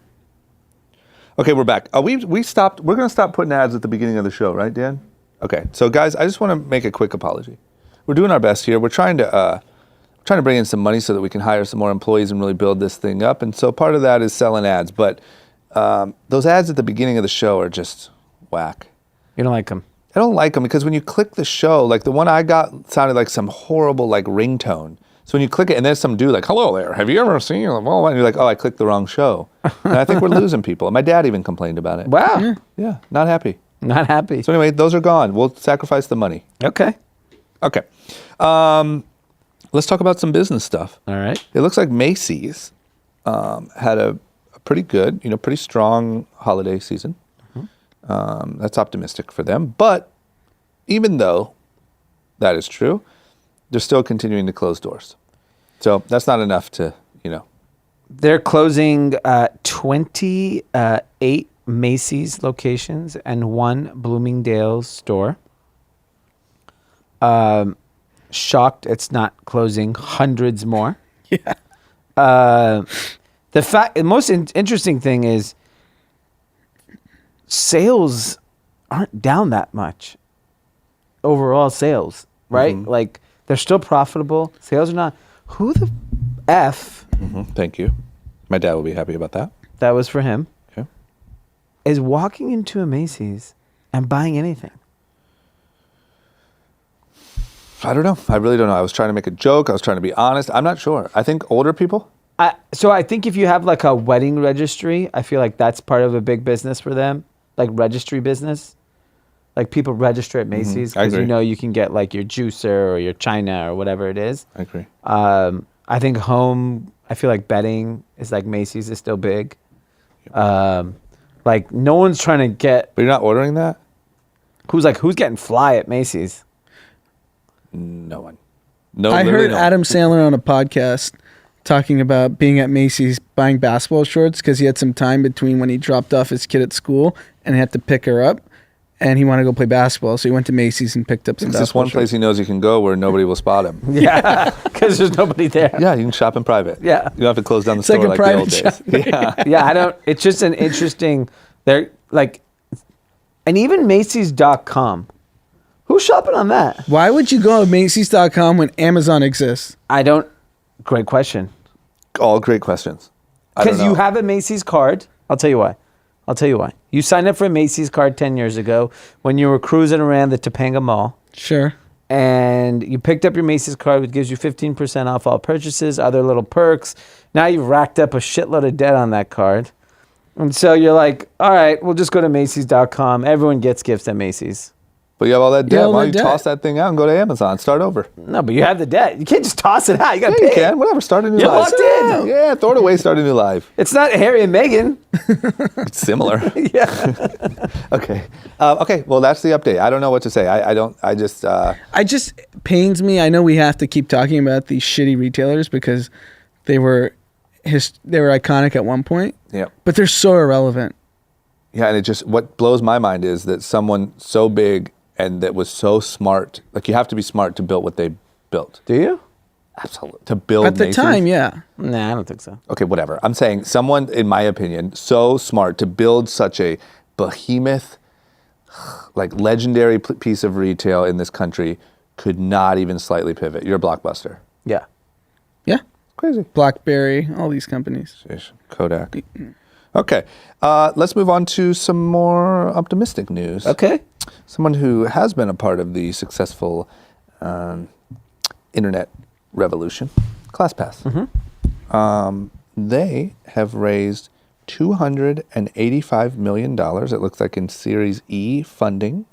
Okay, we're back. We stopped. We're going to stop putting ads at the beginning of the show, right, Dan? Okay. So guys, I just want to make a quick apology. We're doing our best here. We're trying to bring in some money so that we can hire some more employees and really build this thing up. And so part of that is selling ads. But those ads at the beginning of the show are just whack. You don't like them. I don't like them because when you click the show, like the one I got sounded like some horrible like ringtone. So when you click it and there's some dude like, hello there, have you ever seen, and you're like, oh, I clicked the wrong show. And I think we're losing people. And my dad even complained about it. Wow. Yeah, not happy. Not happy. So anyway, those are gone. We'll sacrifice the money. Okay. Okay. Let's talk about some business stuff. All right. It looks like Macy's had a pretty good, pretty strong holiday season. That's optimistic for them. But even though that is true, they're still continuing to close doors. So that's not enough to, They're closing 28 Macy's locations and 1 Bloomingdale's store. Shocked it's not closing hundreds more. Yeah. The most interesting thing is sales aren't down that much. Overall sales, right? Like they're still profitable. Sales are not. Who the F, Thank you. My dad will be happy about that. that was for him, Okay. is walking into a Macy's and buying anything? I don't know. I really don't know. I was trying to make a joke. I was trying to be honest. I'm not sure. I think older people. So I think if you have like a wedding registry, I feel like that's part of a big business for them, like registry business. Like people register at Macy's I because agree. you can get like your juicer or your china or whatever it is. I agree. I think home, I feel like bedding is like Macy's is still big. Like no one's trying to get, But you're not ordering that? who's getting fly at Macy's? No one. No. I literally heard no one. Adam Sandler on a podcast talking about being at Macy's buying basketball shorts because he had some time between when he dropped off his kid at school and had to pick her up, and he wanted to go play basketball. So he went to Macy's and picked up some It's just basketball one place shorts. he knows he can go where nobody will spot him. Yeah, because there's nobody there. Yeah, you can shop in private. Yeah. You don't have to close down the It's store like like, a the old private days. Yeah. Yeah, I don't. It's just an interesting. They're like, and even Macy's.com. Who's shopping on that? Why would you go to Macy's.com when Amazon exists? I don't. Great question. All great questions. I don't Because you know. have a Macy's card. I'll tell you why. You signed up for a Macy's card 10 years ago when you were cruising around the Topanga Mall. Sure. And you picked up your Macy's card, which gives you 15% off all purchases, other little perks. Now you've racked up a shitload of debt on that card. And so you're like, all right, we'll just go to Macy's.com. Everyone gets gifts at Macy's. But you have all that debt. all Why that don't you debt. toss that thing out and go to Amazon? Start over. No, but you have the debt. You can't just toss it out. You got to Yeah, pay. you can. Whatever. Start a new You're life. locked in. Yeah, throw it away. Start a new life. It's not Harry and Meghan. It's similar. Yeah. Okay. Okay. Well, that's the update. I don't know what to say. I don't. I just. I just pains me. I know we have to keep talking about these shitty retailers because they were iconic at one point, Yeah. but they're so irrelevant. Yeah, and it just what blows my mind is that someone so big and that was so smart. Like you have to be smart to build what they built. Do you? Absolutely. To build At the Macy's. time, yeah. Nah, I don't think so. Okay, whatever. I'm saying someone, in my opinion, so smart to build such a behemoth, like legendary piece of retail in this country could not even slightly pivot. You're a Blockbuster. Yeah. Yeah. Crazy. BlackBerry, all these companies. Kodak. Okay, let's move on to some more optimistic news. Okay. Someone who has been a part of the successful internet revolution, Classpass. They have raised $285 million, it looks like in Series E funding,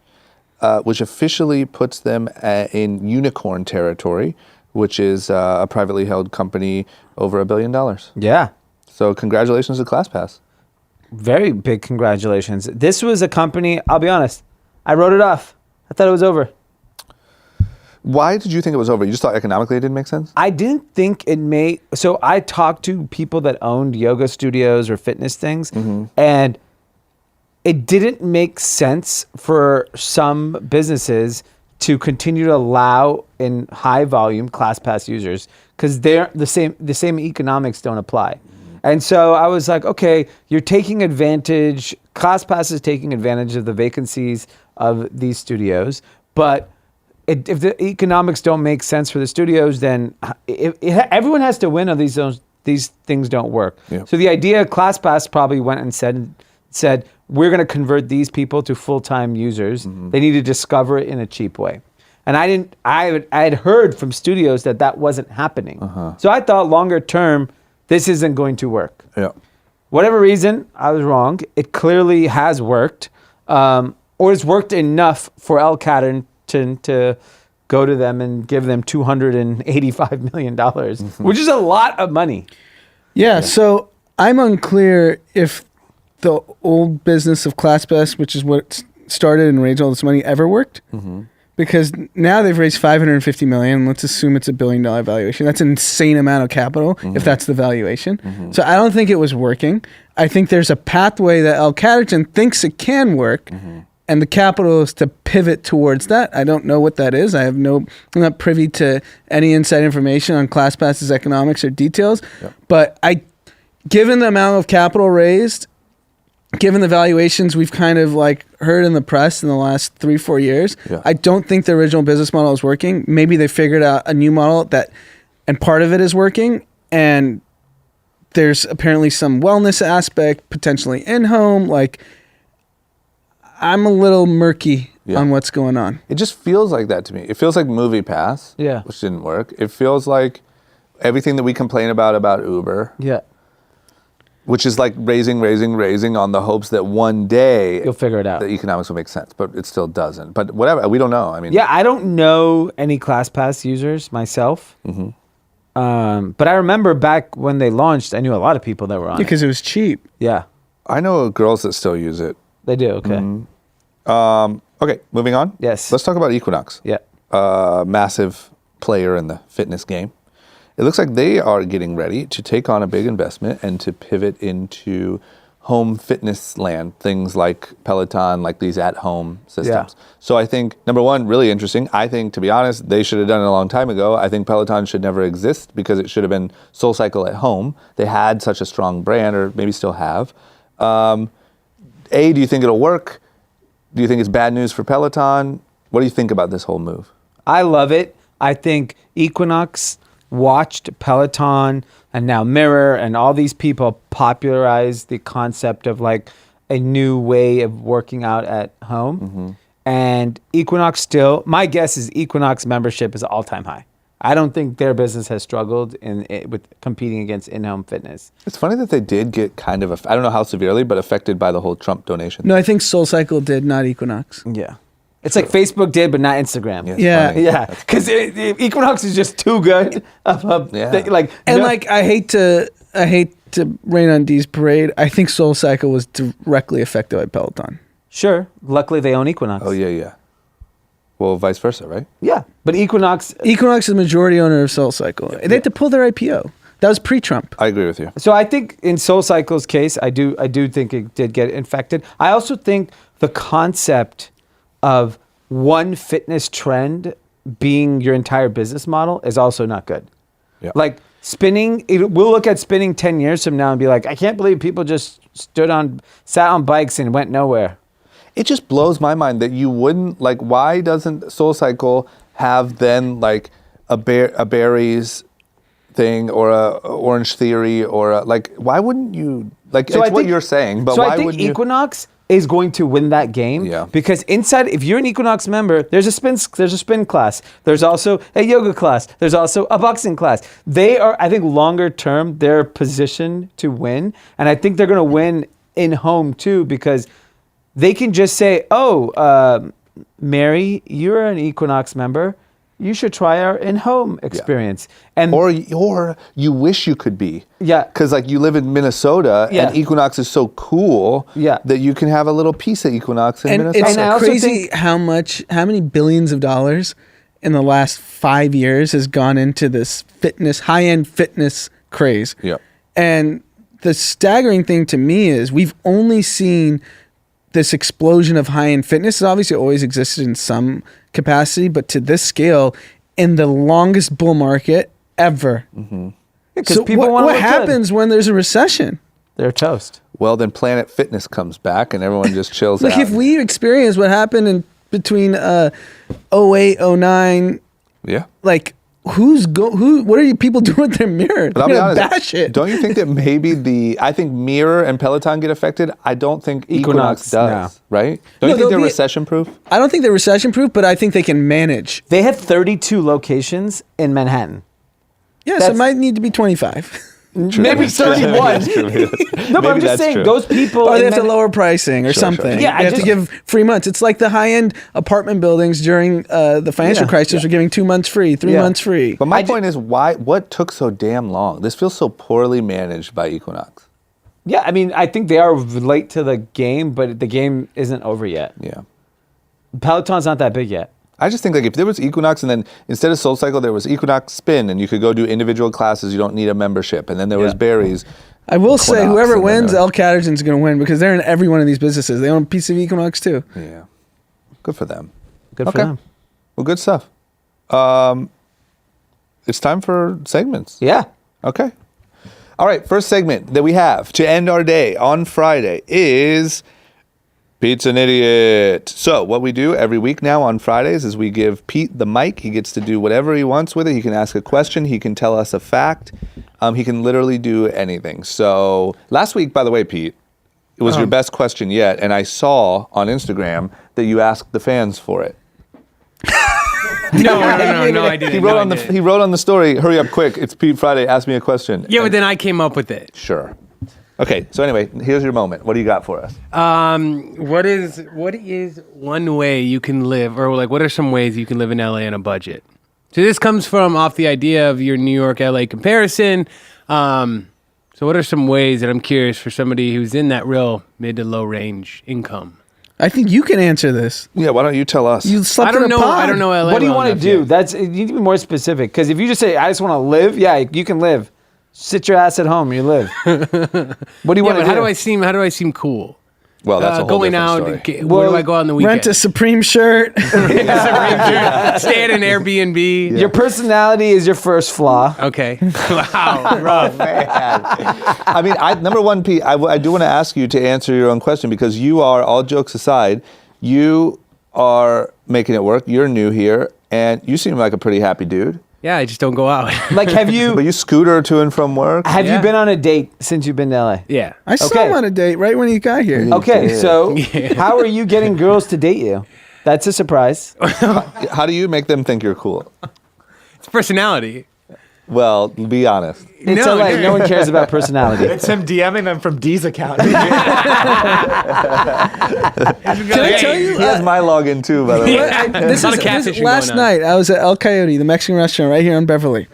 which officially puts them in unicorn territory, which is a privately held company over $1 billion. Yeah. So congratulations to Classpass. Very big congratulations. This was a company, I'll be honest, I wrote it off. I thought it was over. Why did you think it was over? You just thought economically it didn't make sense? I didn't think it made. So I talked to people that owned yoga studios or fitness things, and it didn't make sense for some businesses to continue to allow in high volume Classpass users because they're the same economics don't apply. And so I was like, okay, you're taking advantage. Classpass is taking advantage of the vacancies of these studios, but if the economics don't make sense for the studios, then everyone has to win, or these things don't work. Yeah. So the idea, Classpass probably went and said, we're going to convert these people to full-time users. They need to discover it in a cheap way. And I had heard from studios that wasn't happening. So I thought longer term, this isn't going to work. Yeah. Whatever reason, I was wrong. It clearly has worked, or it's worked enough for El Caton to go to them and give them $285 million, which is a lot of money. Yeah, so I'm unclear if the old business of Classpass, which is what started and raised all this money, ever worked. Because now they've raised $550 million. Let's assume it's $1 billion valuation. That's an insane amount of capital if that's the valuation. So I don't think it was working. I think there's a pathway that El Caton thinks it can work, and the capital is to pivot towards that. I don't know what that is. I'm not privy to any inside information on Classpass's economics or details. But given the amount of capital raised, given the valuations we've kind of like heard in the press in the last 3-4 years, I don't think the original business model is working. Maybe they figured out a new model and part of it is working. And there's apparently some wellness aspect, potentially in-home. Like, I'm a little murky on what's going on. It just feels like that to me. It feels like MoviePass, which didn't work. It feels like everything that we complain about Uber. Yeah. Which is like raising on the hopes that one day You'll figure it out. The economics will make sense, but it still doesn't. But whatever, we don't know. I mean, I don't know any Classpass users myself. But I remember back when they launched, I knew a lot of people that were on it. Because it was cheap. Yeah, I know girls that still use it. they do. Okay. Okay, moving on. Yes. Let's talk about Equinox. Yeah. Massive player in the fitness game. It looks like they are getting ready to take on a big investment and to pivot into home fitness land, things like Peloton, like these at-home systems. So I think, number one, really interesting. I think, to be honest, they should have done it a long time ago. I think Peloton should never exist because it should have been SoulCycle at home. They had such a strong brand, or maybe still have. Do you think it'll work? Do you think it's bad news for Peloton? What do you think about this whole move? I love it. I think Equinox watched Peloton and now Mirror and all these people popularize the concept of like a new way of working out at home. And Equinox still, my guess is Equinox membership is all-time high. I don't think their business has struggled with competing against in-home fitness. It's funny that they did get kind of, I don't know how severely, but affected by the whole Trump donation. No, I think SoulCycle did, not Equinox. Yeah. It's like Facebook did, but not Instagram. Yeah. Yeah, because Equinox is just too good. I hate to rain on D's parade. I think SoulCycle was directly affected by Peloton. Sure. Luckily, they own Equinox. Oh, yeah. Well, vice versa, right? Yeah, but Equinox is the majority owner of SoulCycle. They had to pull their IPO. That was pre-Trump. I agree with you. So I think in SoulCycle's case, I do think it did get infected. I also think the concept of one fitness trend being your entire business model is also not good. Yeah. Like spinning, we'll look at spinning 10 years from now and be like, I can't believe people just sat on bikes and went nowhere. It just blows my mind that you wouldn't, like, why doesn't SoulCycle have then like a berries thing or a Orange Theory or why wouldn't you Like, So it's I what think- you're saying, but so why I think wouldn't you? Equinox is going to win that game. Yeah. Because inside, if you're an Equinox member, there's a spin class. There's also a yoga class. There's also a boxing class. They are, I think, longer term, they're positioned to win, and I think they're going to win in home too, because they can just say, "Oh, Mary, you're an Equinox member. You should try our in-home experience." And Or you wish you could be. Yeah. Because like you live in Minnesota Yeah. and Equinox is so cool Yeah. that you can have a little piece of Equinox in And Minnesota. it's And I also crazy think- how many billions of dollars in the last 5 years has gone into this high-end fitness craze. Yeah. And the staggering thing to me is we've only seen this explosion of high-end fitness. It obviously always existed in some capacity, but to this scale, in the longest bull market ever. because So people what, want to what look good. happens when there's a recession? They're toast. Well, then Planet Fitness comes back and everyone just chills Like out. if we experience what happened in between 08, 09, Yeah. like what are you people doing with their mirror? But I'll They're be gonna honest, bash it. don't you think that maybe I think Mirror and Peloton get affected? I don't think Equinox Equinox, does, right? Don't No, you think they'll they're be- recession proof? I don't think they're recession proof, but I think they can manage. They had 32 locations in Manhattan. Yes, it That's- might need to be 25. Maybe 31. No, but I'm just saying, those people. Or they in have to Man- lower pricing or Sure, something. sure. Yeah, they I have to just- give free months. It's like the high-end apartment buildings during the financial Yeah. crisis are giving 2 months free, 3 Yeah. months free. But my point is, what took so damn long? This feels so poorly managed by Equinox. Yeah, I mean, I think they are late to the game, but the game isn't over yet. Yeah. Peloton's not that big yet. I just think like if there was Equinox and then instead of SoulCycle there was Equinox Spin and you could go do individual classes, you don't need a membership, and then there was Berries. I will say, Equinox, whoever and then wins, there- El Caterton's going to win because they're in every one of these businesses. They own a piece of Equinox too. Yeah, good for them. Good for Okay. them. Well, good stuff. It's time for segments. Yeah. Okay. All right. First segment that we have to end our day on Friday is Pete's an Idiot. So what we do every week now on Fridays is we give Pete the mic. He gets to do whatever he wants with it. He can ask a question. He can tell us a fact. He can literally do anything. So last week, by the way, Pete, it was your best question yet. And I saw on Instagram that you asked the fans for it. No, I didn't. He wrote he wrote on the story, "Hurry up, quick! It's Pete Friday. Ask me a question." Yeah, but And- then I came up with it. sure. Okay, so anyway, here's your moment. What do you got for us? What is one way you can live, or like what are some ways you can live in LA on a budget? So this comes from off the idea of your New York LA comparison. So what are some ways that I'm curious for somebody who's in that real mid to low range income? I think you can answer this. Yeah, why don't you tell us? You slept I don't in a know. pod. I don't know LA. What do you well want to enough do? yet. That's you need to be more specific. Because if you just say, "I just want to live," yeah, you can live. Sit your ass at home. You live. What do you Yeah, want to but do? how do I seem cool? Well, that's a whole going different out. story. Where do Well, I go on the weekend? Rent a Supreme shirt. Stay at an Airbnb. Your personality is your first flaw. Okay. Wow. Rough. I mean, number one, Pete, I do want to ask you to answer your own question because you are, all jokes aside, you are making it work. You're new here, and you seem like a pretty happy dude. Yeah, I just don't go out. Like, have But you you scooter to and from work. have Yeah. you been on a date since you've been to LA? Yeah. I saw Okay. him on a date right when he got here. Okay, Yeah. so how are you getting girls to date you? That's a surprise. How do you make them think you're cool? It's personality. Well, be honest. It's No, LA. you're- No one cares about personality. It's him DMing them from D's account. Can I tell you? He has my login too, by the way. This Not a is catfishing last going on. night. I was at El Coyote, the Mexican restaurant right here on Beverly.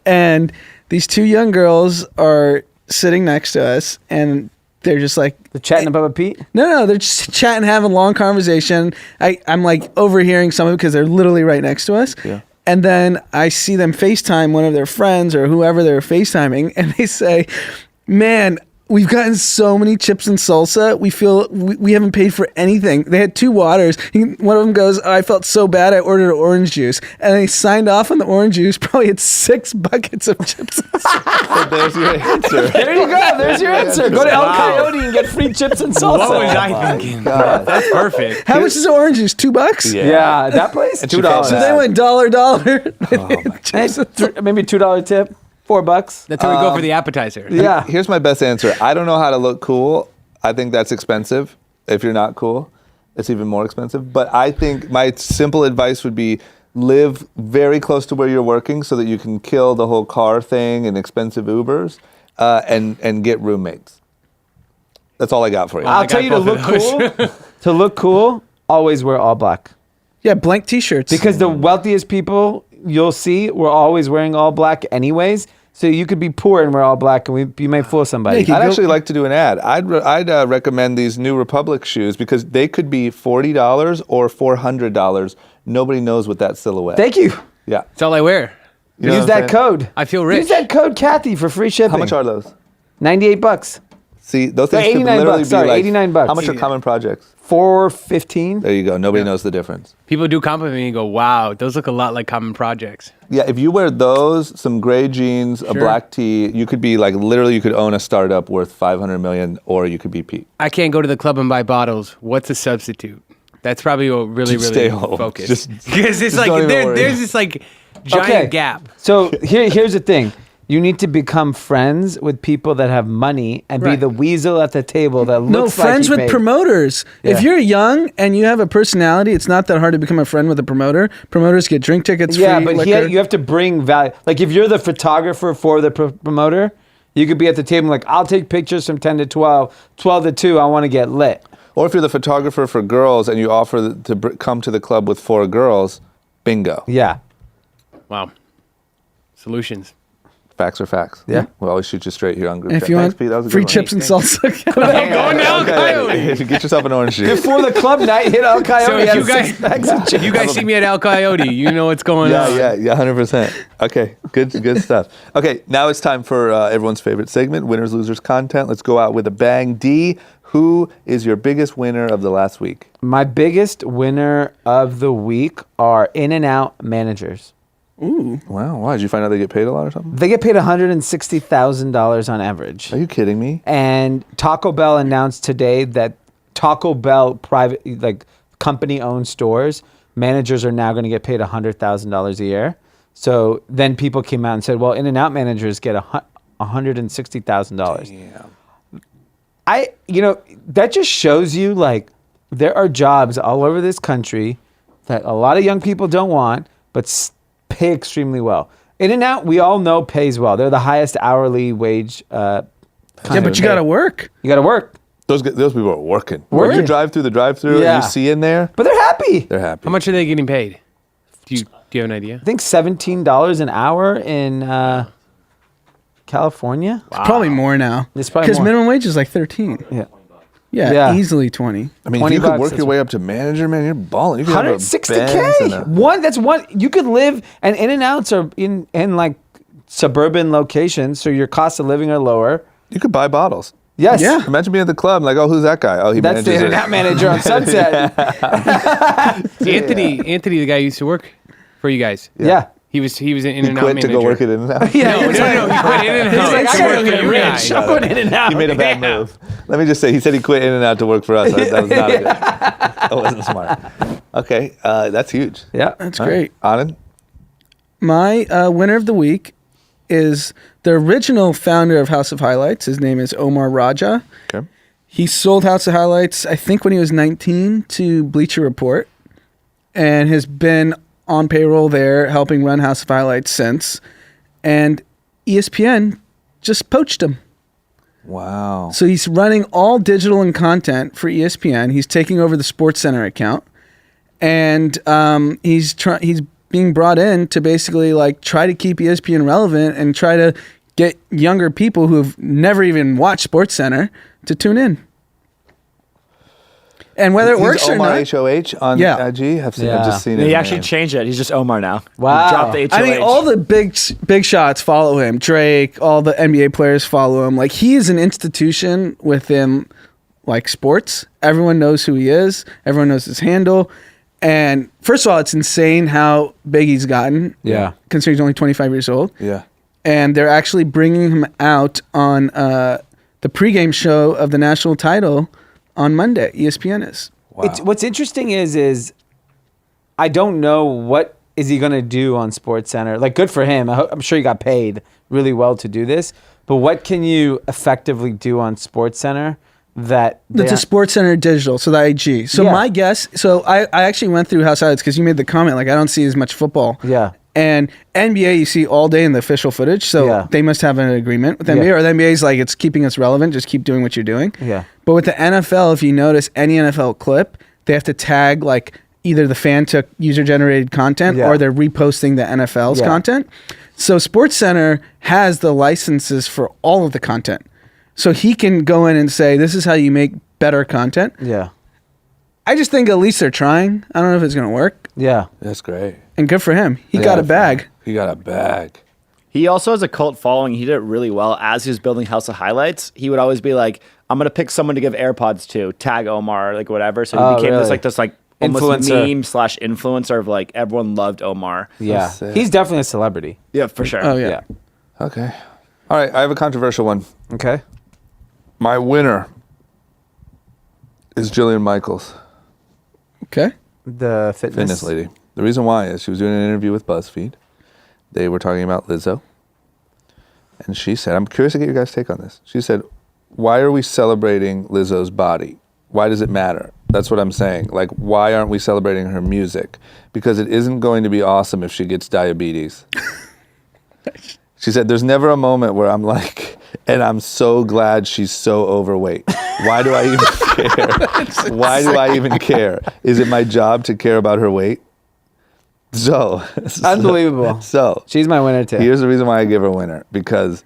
And these two young girls are sitting next to us, and they're just like, The chatting about Pete? no, they're just chatting, having a long conversation. I'm like overhearing some of it because they're literally right next to us. Yeah. And then I see them FaceTime one of their friends or whoever they're FaceTiming, and they say, "Man, we've gotten so many chips and salsa. We feel we haven't paid for anything." They had 2 waters. One of them goes, "Oh, I felt so bad. I ordered orange juice," and they signed off on the orange juice. Probably had 6 buckets of chips and salsa. So there's your answer. There you go. There's your answer. Go to El Coyote and get free chips and salsa. What was I thinking? That's perfect. How much is the orange juice? $2? Yeah, that place? $2. So they went dollar. Hey, maybe $2 tip. $4. That's how we go for the appetizer. Yeah. Here's my best answer. I don't know how to look cool. I think that's expensive. If you're not cool, it's even more expensive. But I think my simple advice would be live very close to where you're working so that you can kill the whole car thing and expensive Ubers and get roommates. That's all I got for you. I'll tell you to look cool. To look cool, always wear all black. Yeah, blank T-shirts. Because the wealthiest people you'll see were always wearing all black anyways. So you could be poor and wear all black, and you may fool somebody. Yeah, I'd actually like to do an ad. I'd recommend these New Republic shoes because they could be $40 or $400. Nobody knows what that silhouette. Thank you. Yeah. That's all I wear. You know Use what I'm that saying? code. I feel rich. Use that code, Kathy, for free shipping. How much are those? $98. See, those They're things could 89 literally bucks. be Sorry, like $89. How much are common projects? $4.15. There you go. Nobody knows the difference. People do compliment me and go, wow, those look a lot like common projects. Yeah, if you wear those, some gray jeans, a black tee, you could be like literally you could own a startup worth 500 million, or you could be Pete. I can't go to the club and buy bottles. What's a substitute? That's probably what really Stay home. focused. Just Because it's don't like even worry. there's this like giant gap. So here's the thing. You need to become friends with people that have money and be Right. the weasel at the table that looks No, like friends he with paid. promoters. Yeah. If you're young and you have a personality, it's not that hard to become a friend with a promoter. Promoters get drink tickets, Yeah, free but liquor. you have to bring value. Like if you're the photographer for the promoter, you could be at the table like, I'll take pictures from 10 to 12, 12 to 2, I want to get lit. Or if you're the photographer for girls and you offer to come to the club with 4 girls, bingo. Yeah. Wow. Solutions. Facts are facts. Yeah. We'll always shoot you straight here on group And if chat. you Thanks, want Pete. That was a free good chips and salsa. Going down, Coyote. Get yourself an orange juice. Before the club night, hit El Coyote. So if had you guys, 6 packs of chips. if you guys see me at El Coyote, you know what's going on. Yeah, 100%. Okay, good stuff. Okay, now it's time for everyone's favorite segment, winners, losers, content. Let's go out with a bang. D, who is your biggest winner of the last week? My biggest winner of the week are In-N-Out managers. Wow, why? Did you find out they get paid a lot or something? They get paid $160,000 on average. Are you kidding me? And Taco Bell announced today that Taco Bell private, like company-owned stores, managers are now going to get paid $100,000 a year. So then people came out and said, well, In-N-Out managers get $160,000. That just shows you like there are jobs all over this country that a lot of young people don't want, but pay extremely well. In-N-Out, we all know pays well. They're the highest hourly wage. Yeah, but you got to work. You got to work, Those people are working. Working. When you drive through the drive-through Yeah. and you see in there, but they're happy. they're happy. How much are they getting paid? Do you have an idea? I think $17 an hour in California. Probably more now. It's probably Because more. minimum wage is like 13. Yeah. Yeah, Yeah. easily 20. I mean, if 20 you could bucks, work that's your way up to manager, man, you're balling. You could have a Benz and $160K. That's one. You could live, and In-N-Outs are in like suburban locations, so your cost of living are lower. you could buy bottles. Yes. Yeah. Imagine being at the club, like, oh, who's that guy? Oh, he That's the manages it. In-N-Out manager on Sunset. Anthony, the guy who used to work for you guys. Yeah. He was an He In-N-Out quit manager. to go work at In-N-Out. Yeah. No, he quit In-N-Out. He's like, I to gotta work get for you rich. guys. I'm going In-N-Out. He made a bad move. Let me just say, he said he quit In-N-Out to work for us. That was not good. That wasn't smart. Okay, that's huge. Yeah. That's All great. right. Anand? My winner of the week is the original founder of House of Highlights. His name is Omar Raja. Okay. He sold House of Highlights, I think, when he was 19 to Bleacher Report, and has been on payroll there, helping run House of Highlights since. And ESPN just poached him. Wow. So he's running all digital and content for ESPN. He's taking over the SportsCenter account, and he's being brought in to basically like try to keep ESPN relevant and try to get younger people who have never even watched SportsCenter to tune in. And whether it works or Omar not, HOH on Yeah. IG. I've Yeah. just seen it. He actually changed it. He's just Omar now. Wow. He dropped the HOH. I mean, all the big shots follow him. Drake, all the NBA players follow him. Like, he is an institution within like sports. Everyone knows who he is. Everyone knows his handle. And first of all, it's insane how big he's gotten. Yeah. Considering he's only 25 years old. Yeah. And they're actually bringing him out on the pregame show of the national title on Monday. ESPN is. Wow. What's interesting is I don't know what is he going to do on SportsCenter? Like, good for him. I'm sure he got paid really well to do this. But what can you effectively do on SportsCenter that... It's a SportsCenter digital, so the IG. So my guess... So I actually went through House Highlights because you made the comment, like, I don't see as much football. Yeah. And NBA, you see all day in the official footage, so they must have an agreement with NBA, or the NBA is like, it's keeping us relevant, just keep doing what you're doing. Yeah. But with the NFL, if you notice any NFL clip, they have to tag, like, either the fan took user-generated content or they're reposting the NFL's content. So SportsCenter has the licenses for all of the content. So he can go in and say, this is how you make better content. Yeah. I just think at least they're trying. I don't know if it's going to work. Yeah. That's great. And good for him. He got a bag. He got a bag. He also has a cult following. He did it really well. As he was building House of Highlights, he would always be like, I'm going to pick someone to give AirPods to, tag Omar, like whatever. So he became this almost Influencer. meme/influencer of like, everyone loved Omar. Yeah. He's definitely a celebrity. Yeah, for sure. Oh, yeah. Okay. All right, I have a controversial one. Okay. My winner is Jillian Michaels, Okay. The fitness lady. The reason why is she was doing an interview with BuzzFeed. They were talking about Lizzo. And she said, I'm curious to get your guys' take on this. She said, why are we celebrating Lizzo's body? Why does it matter? That's what I'm saying. Like, why aren't we celebrating her music? Because it isn't going to be awesome if she gets diabetes. She said, there's never a moment where I'm like, and I'm so glad she's so overweight. Why do I even care? Why do I even care? Is it my job to care about her weight? So Unbelievable. So she's my winner too. Here's the reason why I give her winner. Because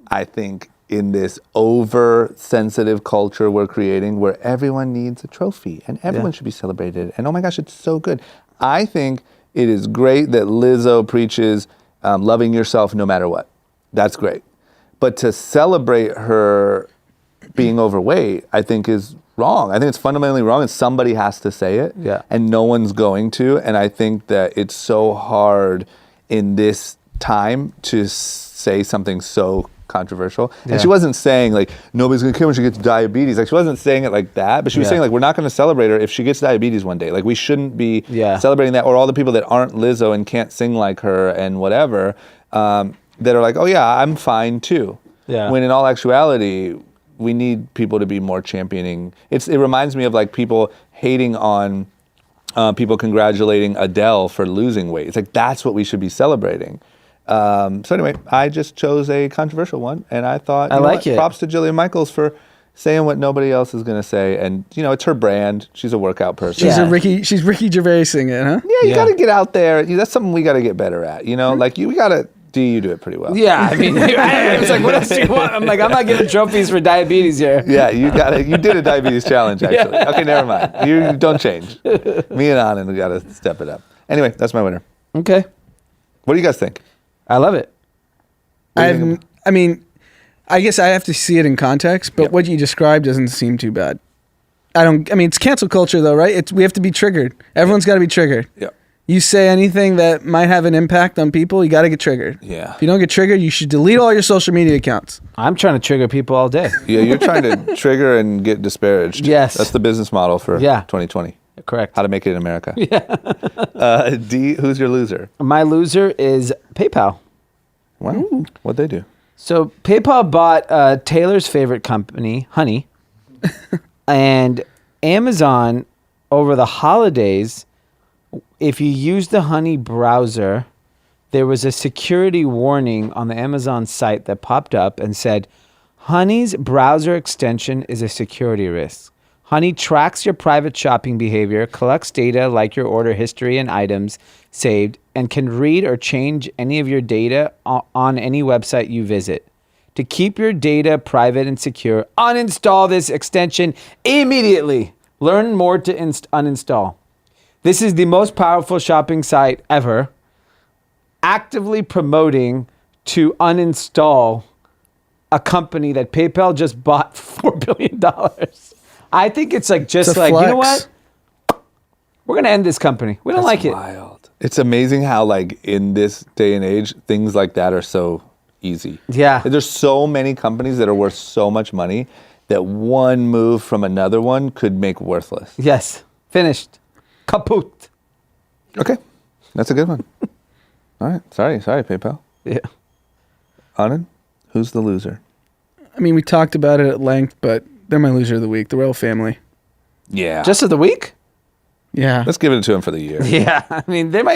I think in this oversensitive culture we're creating where everyone needs a trophy and everyone should be celebrated. And oh my gosh, it's so good. I think it is great that Lizzo preaches loving yourself no matter what. That's great. But to celebrate her being overweight, I think is wrong. I think it's fundamentally wrong, and somebody has to say it. Yeah. And no one's going to. And I think that it's so hard in this time to say something so controversial. And she wasn't saying like nobody's gonna care when she gets diabetes. Like she wasn't saying it like that, but she was saying like we're not gonna celebrate her if she gets diabetes one day. Like we shouldn't be celebrating that, or all the people that aren't Lizzo and can't sing like her and whatever, that are like, oh yeah, I'm fine too. Yeah. When in all actuality, we need people to be more championing. It reminds me of like people hating on people congratulating Adele for losing weight. It's like that's what we should be celebrating. So anyway, I just chose a controversial one, and I thought, I like it. Props to Jillian Michaels for saying what nobody else is going to say, and you know, it's her brand. She's a workout person. She's Ricky Gervaising it, huh? Yeah, you got to get out there. That's something we got to get better at. You know, like we got to. You do it pretty well. Yeah, I mean, it's like, what else do you want? I'm like, I'm not giving trophies for diabetes here. Yeah, you did a diabetes challenge, actually. Okay, never mind. You don't change. Me and Anand got to step it up. Anyway, that's my winner. Okay. What do you guys think? I love it. I guess I have to see it in context, but what you described doesn't seem too bad. It's cancel culture though, right? We have to be triggered. Everyone's got to be triggered. Yeah. You say anything that might have an impact on people, you got to get triggered. Yeah. If you don't get triggered, you should delete all your social media accounts. I'm trying to trigger people all day. Yeah, you're trying to trigger and get disparaged. Yes. That's the business model for 2020. Correct. How to make it in America. Yeah. D, who's your loser? My loser is PayPal. Wow. What'd they do? So PayPal bought Taylor's favorite company, Honey, and Amazon over the holidays. If you use the Honey browser, there was a security warning on the Amazon site that popped up and said, Honey's browser extension is a security risk. Honey tracks your private shopping behavior, collects data like your order history and items saved, and can read or change any of your data on any website you visit. To keep your data private and secure, uninstall this extension immediately. Learn more to uninstall. This is the most powerful shopping site ever, actively promoting to uninstall a company that PayPal just bought for $4 billion. I think it's like just like, you know what? We're going to end this company. We don't like it. Wild. It's amazing how like in this day and age, things like that are so easy. Yeah. There's so many companies that are worth so much money that one move from another one could make worthless. Yes. Finished. Kaput. Okay. That's a good one. All right. Sorry, PayPal. Yeah. Anand, who's the loser? I mean, we talked about it at length, but they're my loser of the week. The royal family. Yeah. Just of the week? Yeah. Let's give it to him for the year. Yeah. I mean, they're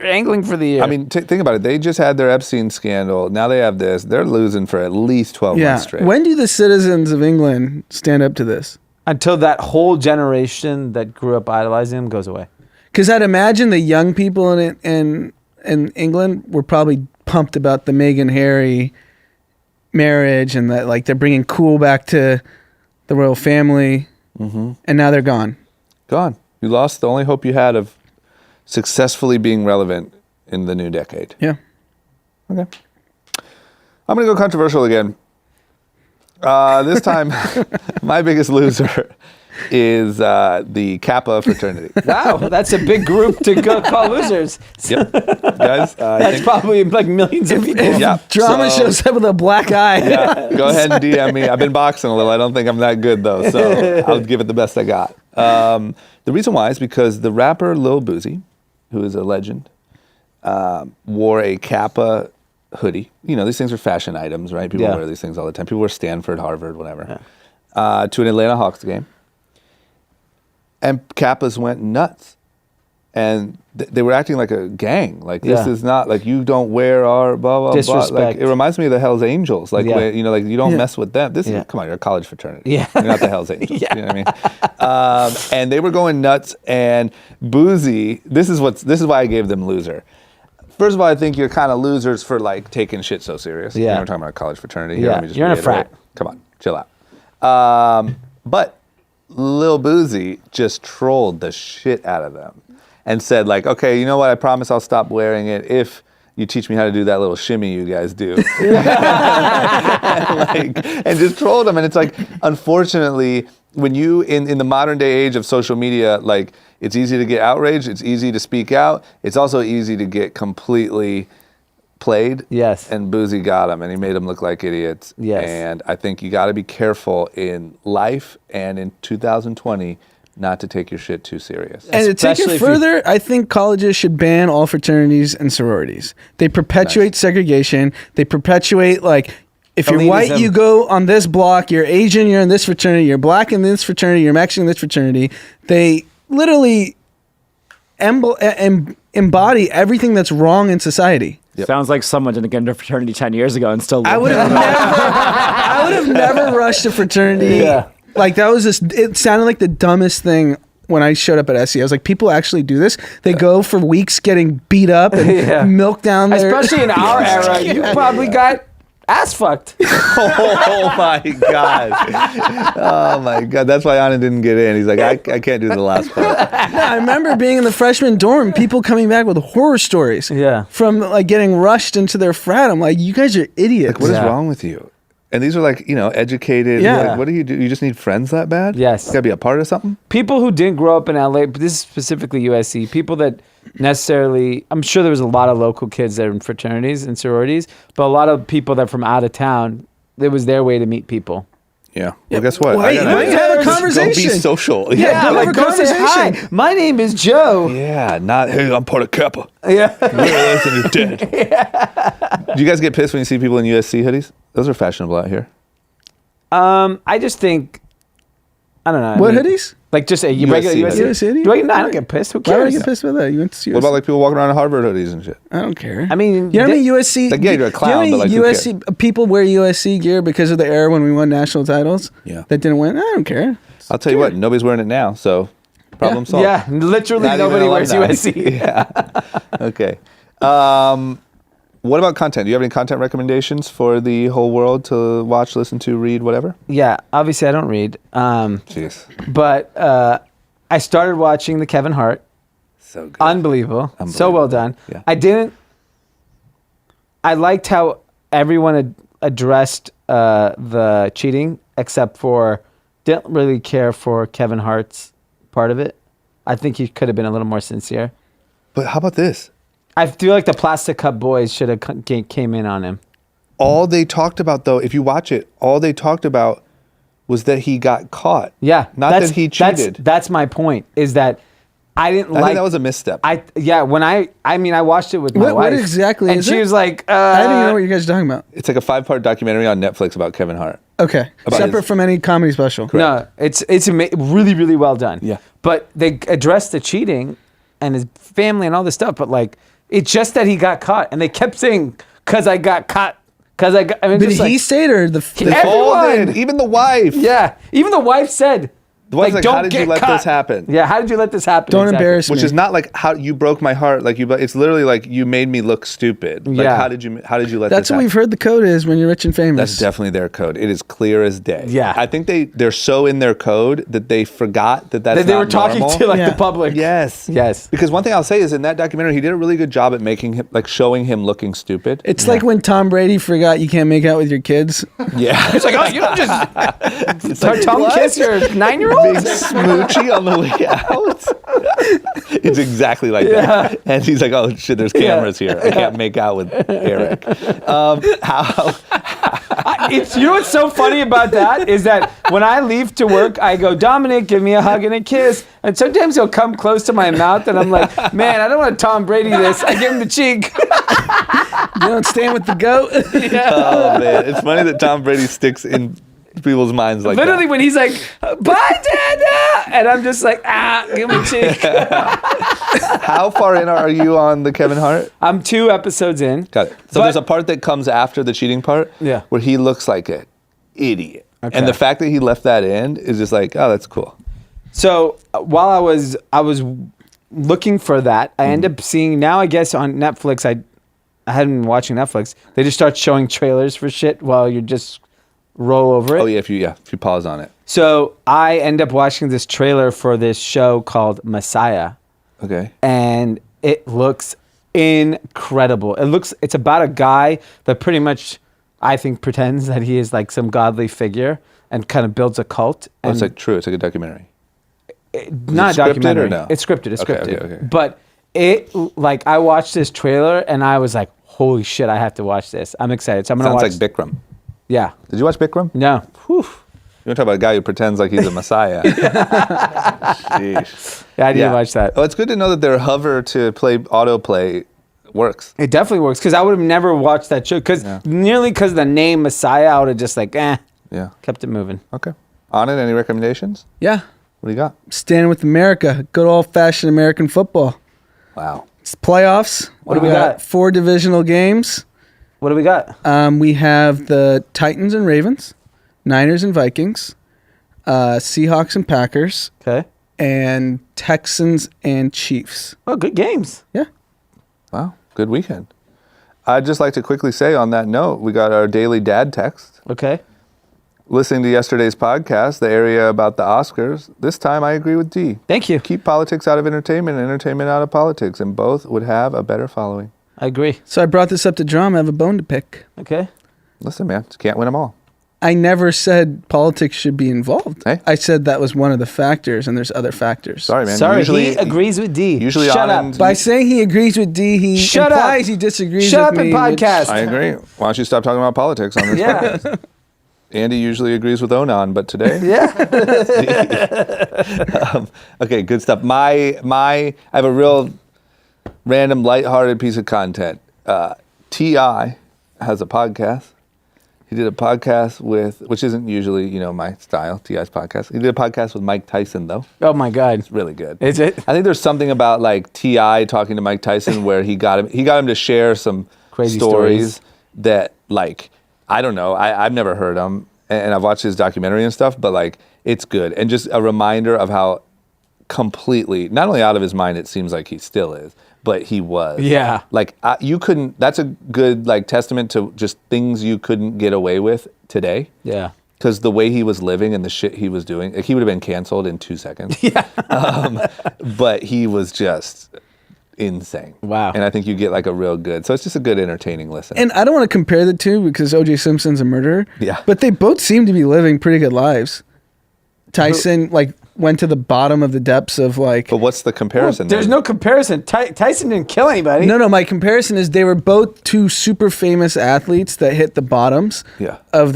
angling for the year. I mean, think about it. They just had their Epstein scandal. Now they have this. They're losing for at least 12 Yeah. months straight. When do the citizens of England stand up to this? until that whole generation that grew up idolizing him goes away. Because I'd imagine the young people in England were probably pumped about the Meghan and Harry marriage and that like they're bringing cool back to the royal family, and now they're gone. Gone. You lost the only hope you had of successfully being relevant in the new decade. Yeah. Okay. I'm going to go controversial again. This time, my biggest loser is the Kappa fraternity. Wow, that's a big group to call losers. Yep. Guys, That's probably like millions of people. yeah. Drama So- shows up with a black eye. Yeah, go ahead and DM me. I've been boxing a little. I don't think I'm that good, though, so I'll give it the best I got. The reason why is because the rapper Lil Boosie, who is a legend, wore a Kappa hoodie. You know, these things are fashion items, right? People wear these things all the time. People wear Stanford, Harvard, whatever, to an Atlanta Hawks game. And Kappas went nuts. And they were acting like a gang. Like, this is not, like, you don't wear our blah, blah, Disrespect. blah. Like, it reminds me of the Hells Angels. Like, when, you know, like, you don't mess with them. This is, Yeah. come on, you're a college fraternity. Yeah. You're not the Hells Angels. You know what I mean? And they were going nuts. And Boozy, this is why I gave them loser. First of all, I think you're kind of losers for, like, taking shit so serious. Yeah. You know, we're talking about a college fraternity here. Yeah. Let me just You're in a reiterate. frat. Come on, chill out. But Lil Boozy just trolled the shit out of them and said, like, okay, you know what? I promise I'll stop wearing it if you teach me how to do that little shimmy you guys do. and just trolled them. And it's like, unfortunately, when you, in the modern day age of social media, like, it's easy to get outraged. It's easy to speak out. It's also easy to get completely played. Yes. And Boozy got them, and he made them look like idiots. Yes. And I think you got to be careful in life and in 2020 not to take your shit too serious. And to take Especially it if you- further, I think colleges should ban all fraternities and sororities. They perpetuate segregation. They perpetuate, like, if you're white, Elitism. you go on this block. You're Asian, you're in this fraternity. You're black in this fraternity. You're Mexican in this fraternity. They literally embody everything that's wrong in society. Sounds like someone didn't get into a fraternity 10 years ago and still I would have never rushed a fraternity. Yeah. Like, that was just, it sounded like the dumbest thing when I showed up at SE. I was like, people actually do this? They go for weeks getting beat up and milk down their... Especially in our era, you probably got ass fucked. Oh my God. Oh my God. That's why Anand didn't get in. He's like, I can't do the last part. No, I remember being in the freshman dorm, people coming back with horror stories. Yeah. From, like, getting rushed into their frat. I'm like, you guys are idiots. What is Yeah. wrong with you? And these are like, you know, educated. Yeah. Like, what do? You just need friends that bad? Yes. You gotta be a part of something? People who didn't grow up in LA, but this is specifically USC, people that necessarily, I'm sure there was a lot of local kids that are in fraternities and sororities, but a lot of people that are from out of town, it was their way to meet people. Yeah. Well, guess what? Wait, I wait, have a go conversation. be social. Yeah, like go say hi. My name is Joe. Yeah, not, hey, I'm part of Kappa. Yeah. Realize and you're dead. Do you guys get pissed when you see people in USC hoodies? Those are fashionable out here. I just think, I don't know. What hoodies? Like just a USC regular hoodie. USC. USC? Do I don't get pissed. Who Why would I cares? get pissed with that? You went to USC. What about like people walking around in Harvard hoodies and shit? I don't care. I mean, You know how many USC? Like, yeah, you're a clown, You know but, how like, many who USC people wear USC gear because of the era when we won national titles? Yeah. That didn't win. I don't care. I'll tell you what, nobody's wearing it now, so problem solved. Yeah, literally Not even nobody wears alumni. USC. Yeah. Okay. What about content? Do you have any content recommendations for the whole world to watch, listen to, read, whatever? Yeah, obviously I don't read, Jeez. but I started watching the Kevin Hart. So good. Unbelievable. So well done. Yeah. I liked how everyone had addressed the cheating, except for didn't really care for Kevin Hart's part of it. I think he could have been a little more sincere. But how about this? I feel like the Plastic Cup Boys should have came in on him. All they talked about, though, if you watch it, all they talked about was that he got caught. Yeah, Not that he cheated. That's my point. Is that I didn't I like think that was a misstep. when I watched it with my wife. What exactly and is she it? was like, I don't even know what you guys are talking about. It's like a 5-part documentary on Netflix about Kevin Hart. Okay. About Separate his- from any comedy special. No, it's really, really well done. Yeah. But they addressed the cheating and his family and all this stuff. But like, it's just that he got caught, and they kept saying, "Cause I got caught." Cause I got. I mean, Did just he like, say it or the? They all everyone. did, even the wife. Yeah. Even the wife said, The wife's like, "Don't how did you get let caught." this happen? Yeah. How did you let this happen? Don't Exactly. embarrass Which me. is not like how you broke my heart. Like it's literally like you made me look stupid. Like Yeah. how did you let That's this what happen? we've heard the code is when you're rich and famous. That's definitely their code. It is clear as day. Yeah. I think they're so in their code that they forgot that's That they not were talking normal. to like Yeah. the public. Yes. Yes. Because one thing I'll say is in that documentary, he did a really good job at making him, like showing him looking stupid. It's like when Tom Brady forgot you can't make out with your kids. Yeah. It's like, oh, you don't just It's start tongue what? kiss your 9-year-old. Big smoochy on the way out. It's exactly like that. And he's like, oh shit, there's cameras here. I can't make out with Eric. You know what's so funny about that is that when I leave to work, I go, Dominic, give me a hug and a kiss. And sometimes he'll come close to my mouth, and I'm like, man, I don't want to Tom Brady this. I give him the cheek. You don't stand with the goat. Oh man, it's funny that Tom Brady sticks in people's minds like Literally, that. when he's like, bye, Dada. And I'm just like, give him a cheek. How far in are you on the Kevin Hart? I'm 2 episodes in. Got it. So But- there's a part that comes after the cheating part, Yeah. where he looks like an idiot, Okay. and the fact that he left that in is just like, oh, that's cool. So while I was looking for that, I end up seeing now. I guess on Netflix, I hadn't been watching Netflix. They just start showing trailers for shit while you just roll over it. Oh yeah, if you pause on it. So I end up watching this trailer for this show called Messiah, Okay. and it looks incredible. It's about a guy that pretty much, I think, pretends that he is like some godly figure and kind of builds a cult. Oh, And it's like true. It's like a documentary. not it a scripted or documentary. no? It's scripted. It's Okay, scripted. okay. But I watched this trailer and I was like, holy shit, I have to watch this. I'm excited. So I'm gonna Sounds watch. like Bikram. Yeah. Did you watch Bikram? No. Whew. You want to talk about a guy who pretends like he's a messiah? Sheesh. Yeah, I didn't watch that. Oh, it's good to know that their hover to play autoplay works. It definitely works because I would have never watched that show because nearly because of the name Messiah, I would have just like Yeah. kept it moving. Okay. Anand, any recommendations? Yeah. What do you got? Standing with America. Good old fashioned American football. Wow. It's playoffs. What do we got? 4 divisional games. What do we got? We have the Titans and Ravens, Niners and Vikings, Seahawks and Packers, Okay. and Texans and Chiefs. Oh, good games. Yeah. Wow. Good weekend. I'd just like to quickly say on that note, we got our daily dad text. Okay. Listening to yesterday's podcast, the area about the Oscars, this time I agree with D. Thank you. Keep politics out of entertainment and entertainment out of politics, and both would have a better following. I agree. So I brought this up to Drum. I have a bone to pick. Okay. Listen, man, just can't win them all. I never said politics should be involved. Hey. I said that was one of the factors, and there's other factors. Sorry, man. Sorry, Usually, he agrees with D. Usually Shut up. Anand- By saying he agrees with D, he Shut up. implies he disagrees Shut with up me. and which- podcast. I agree. Why don't you stop talking about politics on this Yeah. podcast? Andy usually agrees with Onan, but today, Yeah. okay, good stuff. I have a real random, lighthearted piece of content. T.I. has a podcast. He did a podcast which isn't usually, my style, T.I.'s podcast. He did a podcast with Mike Tyson, though. Oh my God. It's really good. Is it? I think there's something about like T.I. talking to Mike Tyson where he got him to share some Crazy stories that like, I don't know, I've never heard them and I've watched his documentary and stuff, but like it's good. And just a reminder of how completely, not only out of his mind, it seems like he still is, but he was. Yeah. Like you couldn't, that's a good like testament to just things you couldn't get away with today. Yeah. Because the way he was living and the shit he was doing, like, he would have been canceled in 2 seconds. Yeah. But he was just insane. Wow. And I think you get like a real good, so it's just a good entertaining listen. And I don't want to compare the two because O.J. Simpson's a murderer. Yeah. But they both seem to be living pretty good lives. Tyson went to the bottom of the depths of like. But what's the comparison? There's then? no comparison. Tyson didn't kill anybody. No. My comparison is they were both two super famous athletes that hit the bottoms Yeah. of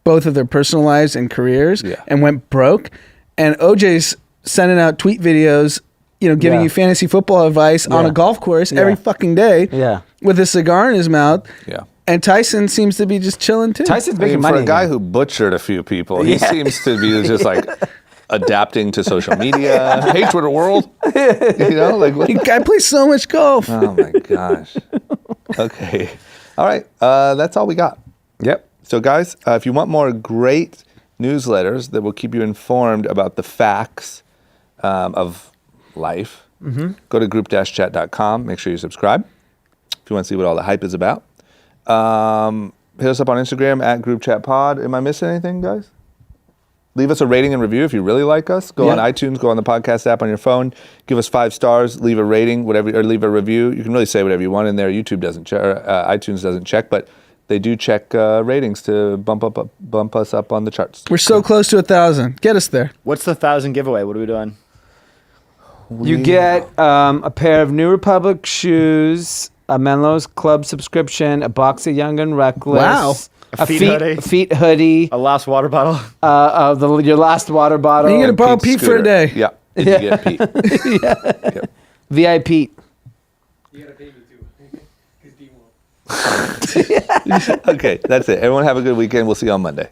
both of their personal lives and careers Yeah. and went broke. And OJ's sending out tweet videos giving Yeah. you fantasy football advice on Yeah. a golf course Yeah. every fucking day Yeah. with a cigar in his mouth. Yeah. And Tyson seems to be just chilling too. Tyson's I mean, making for money. a guy again. who butchered a few people, he Yeah. seems to be just like adapting to social media. Hey, Twitter world. What? Guy plays so much golf. Oh my gosh. Okay. All right. That's all we got. Yep. So, guys, if you want more great newsletters that will keep you informed about the facts of life, go to group-chat.com. Make sure you subscribe if you want to see what all the hype is about. Hit us up on Instagram at groupchatpod. Am I missing anything, guys? Leave us a rating and review if you really like us. Go on iTunes, go on the podcast app on your phone. Give us 5 stars. Leave a rating, or leave a review. You can really say whatever you want in there. YouTube doesn't check, iTunes doesn't check, but they do check ratings to bump us up on the charts. We're so close to 1,000. Get us there. What's the 1,000 giveaway? What are we doing? You get a pair of New Republic shoes, a Menlo's Club subscription, a box of Young and Reckless. Wow. A feet hoodie. Feet hoodie. A last water bottle. Your last water bottle. And you're And gonna borrow Pete's Pete for a scooter. day. Yeah. And you get Pete. Yep. VIP. You gotta pay me too, because D won't. Okay, that's it. Everyone have a good weekend. We'll see you on Monday.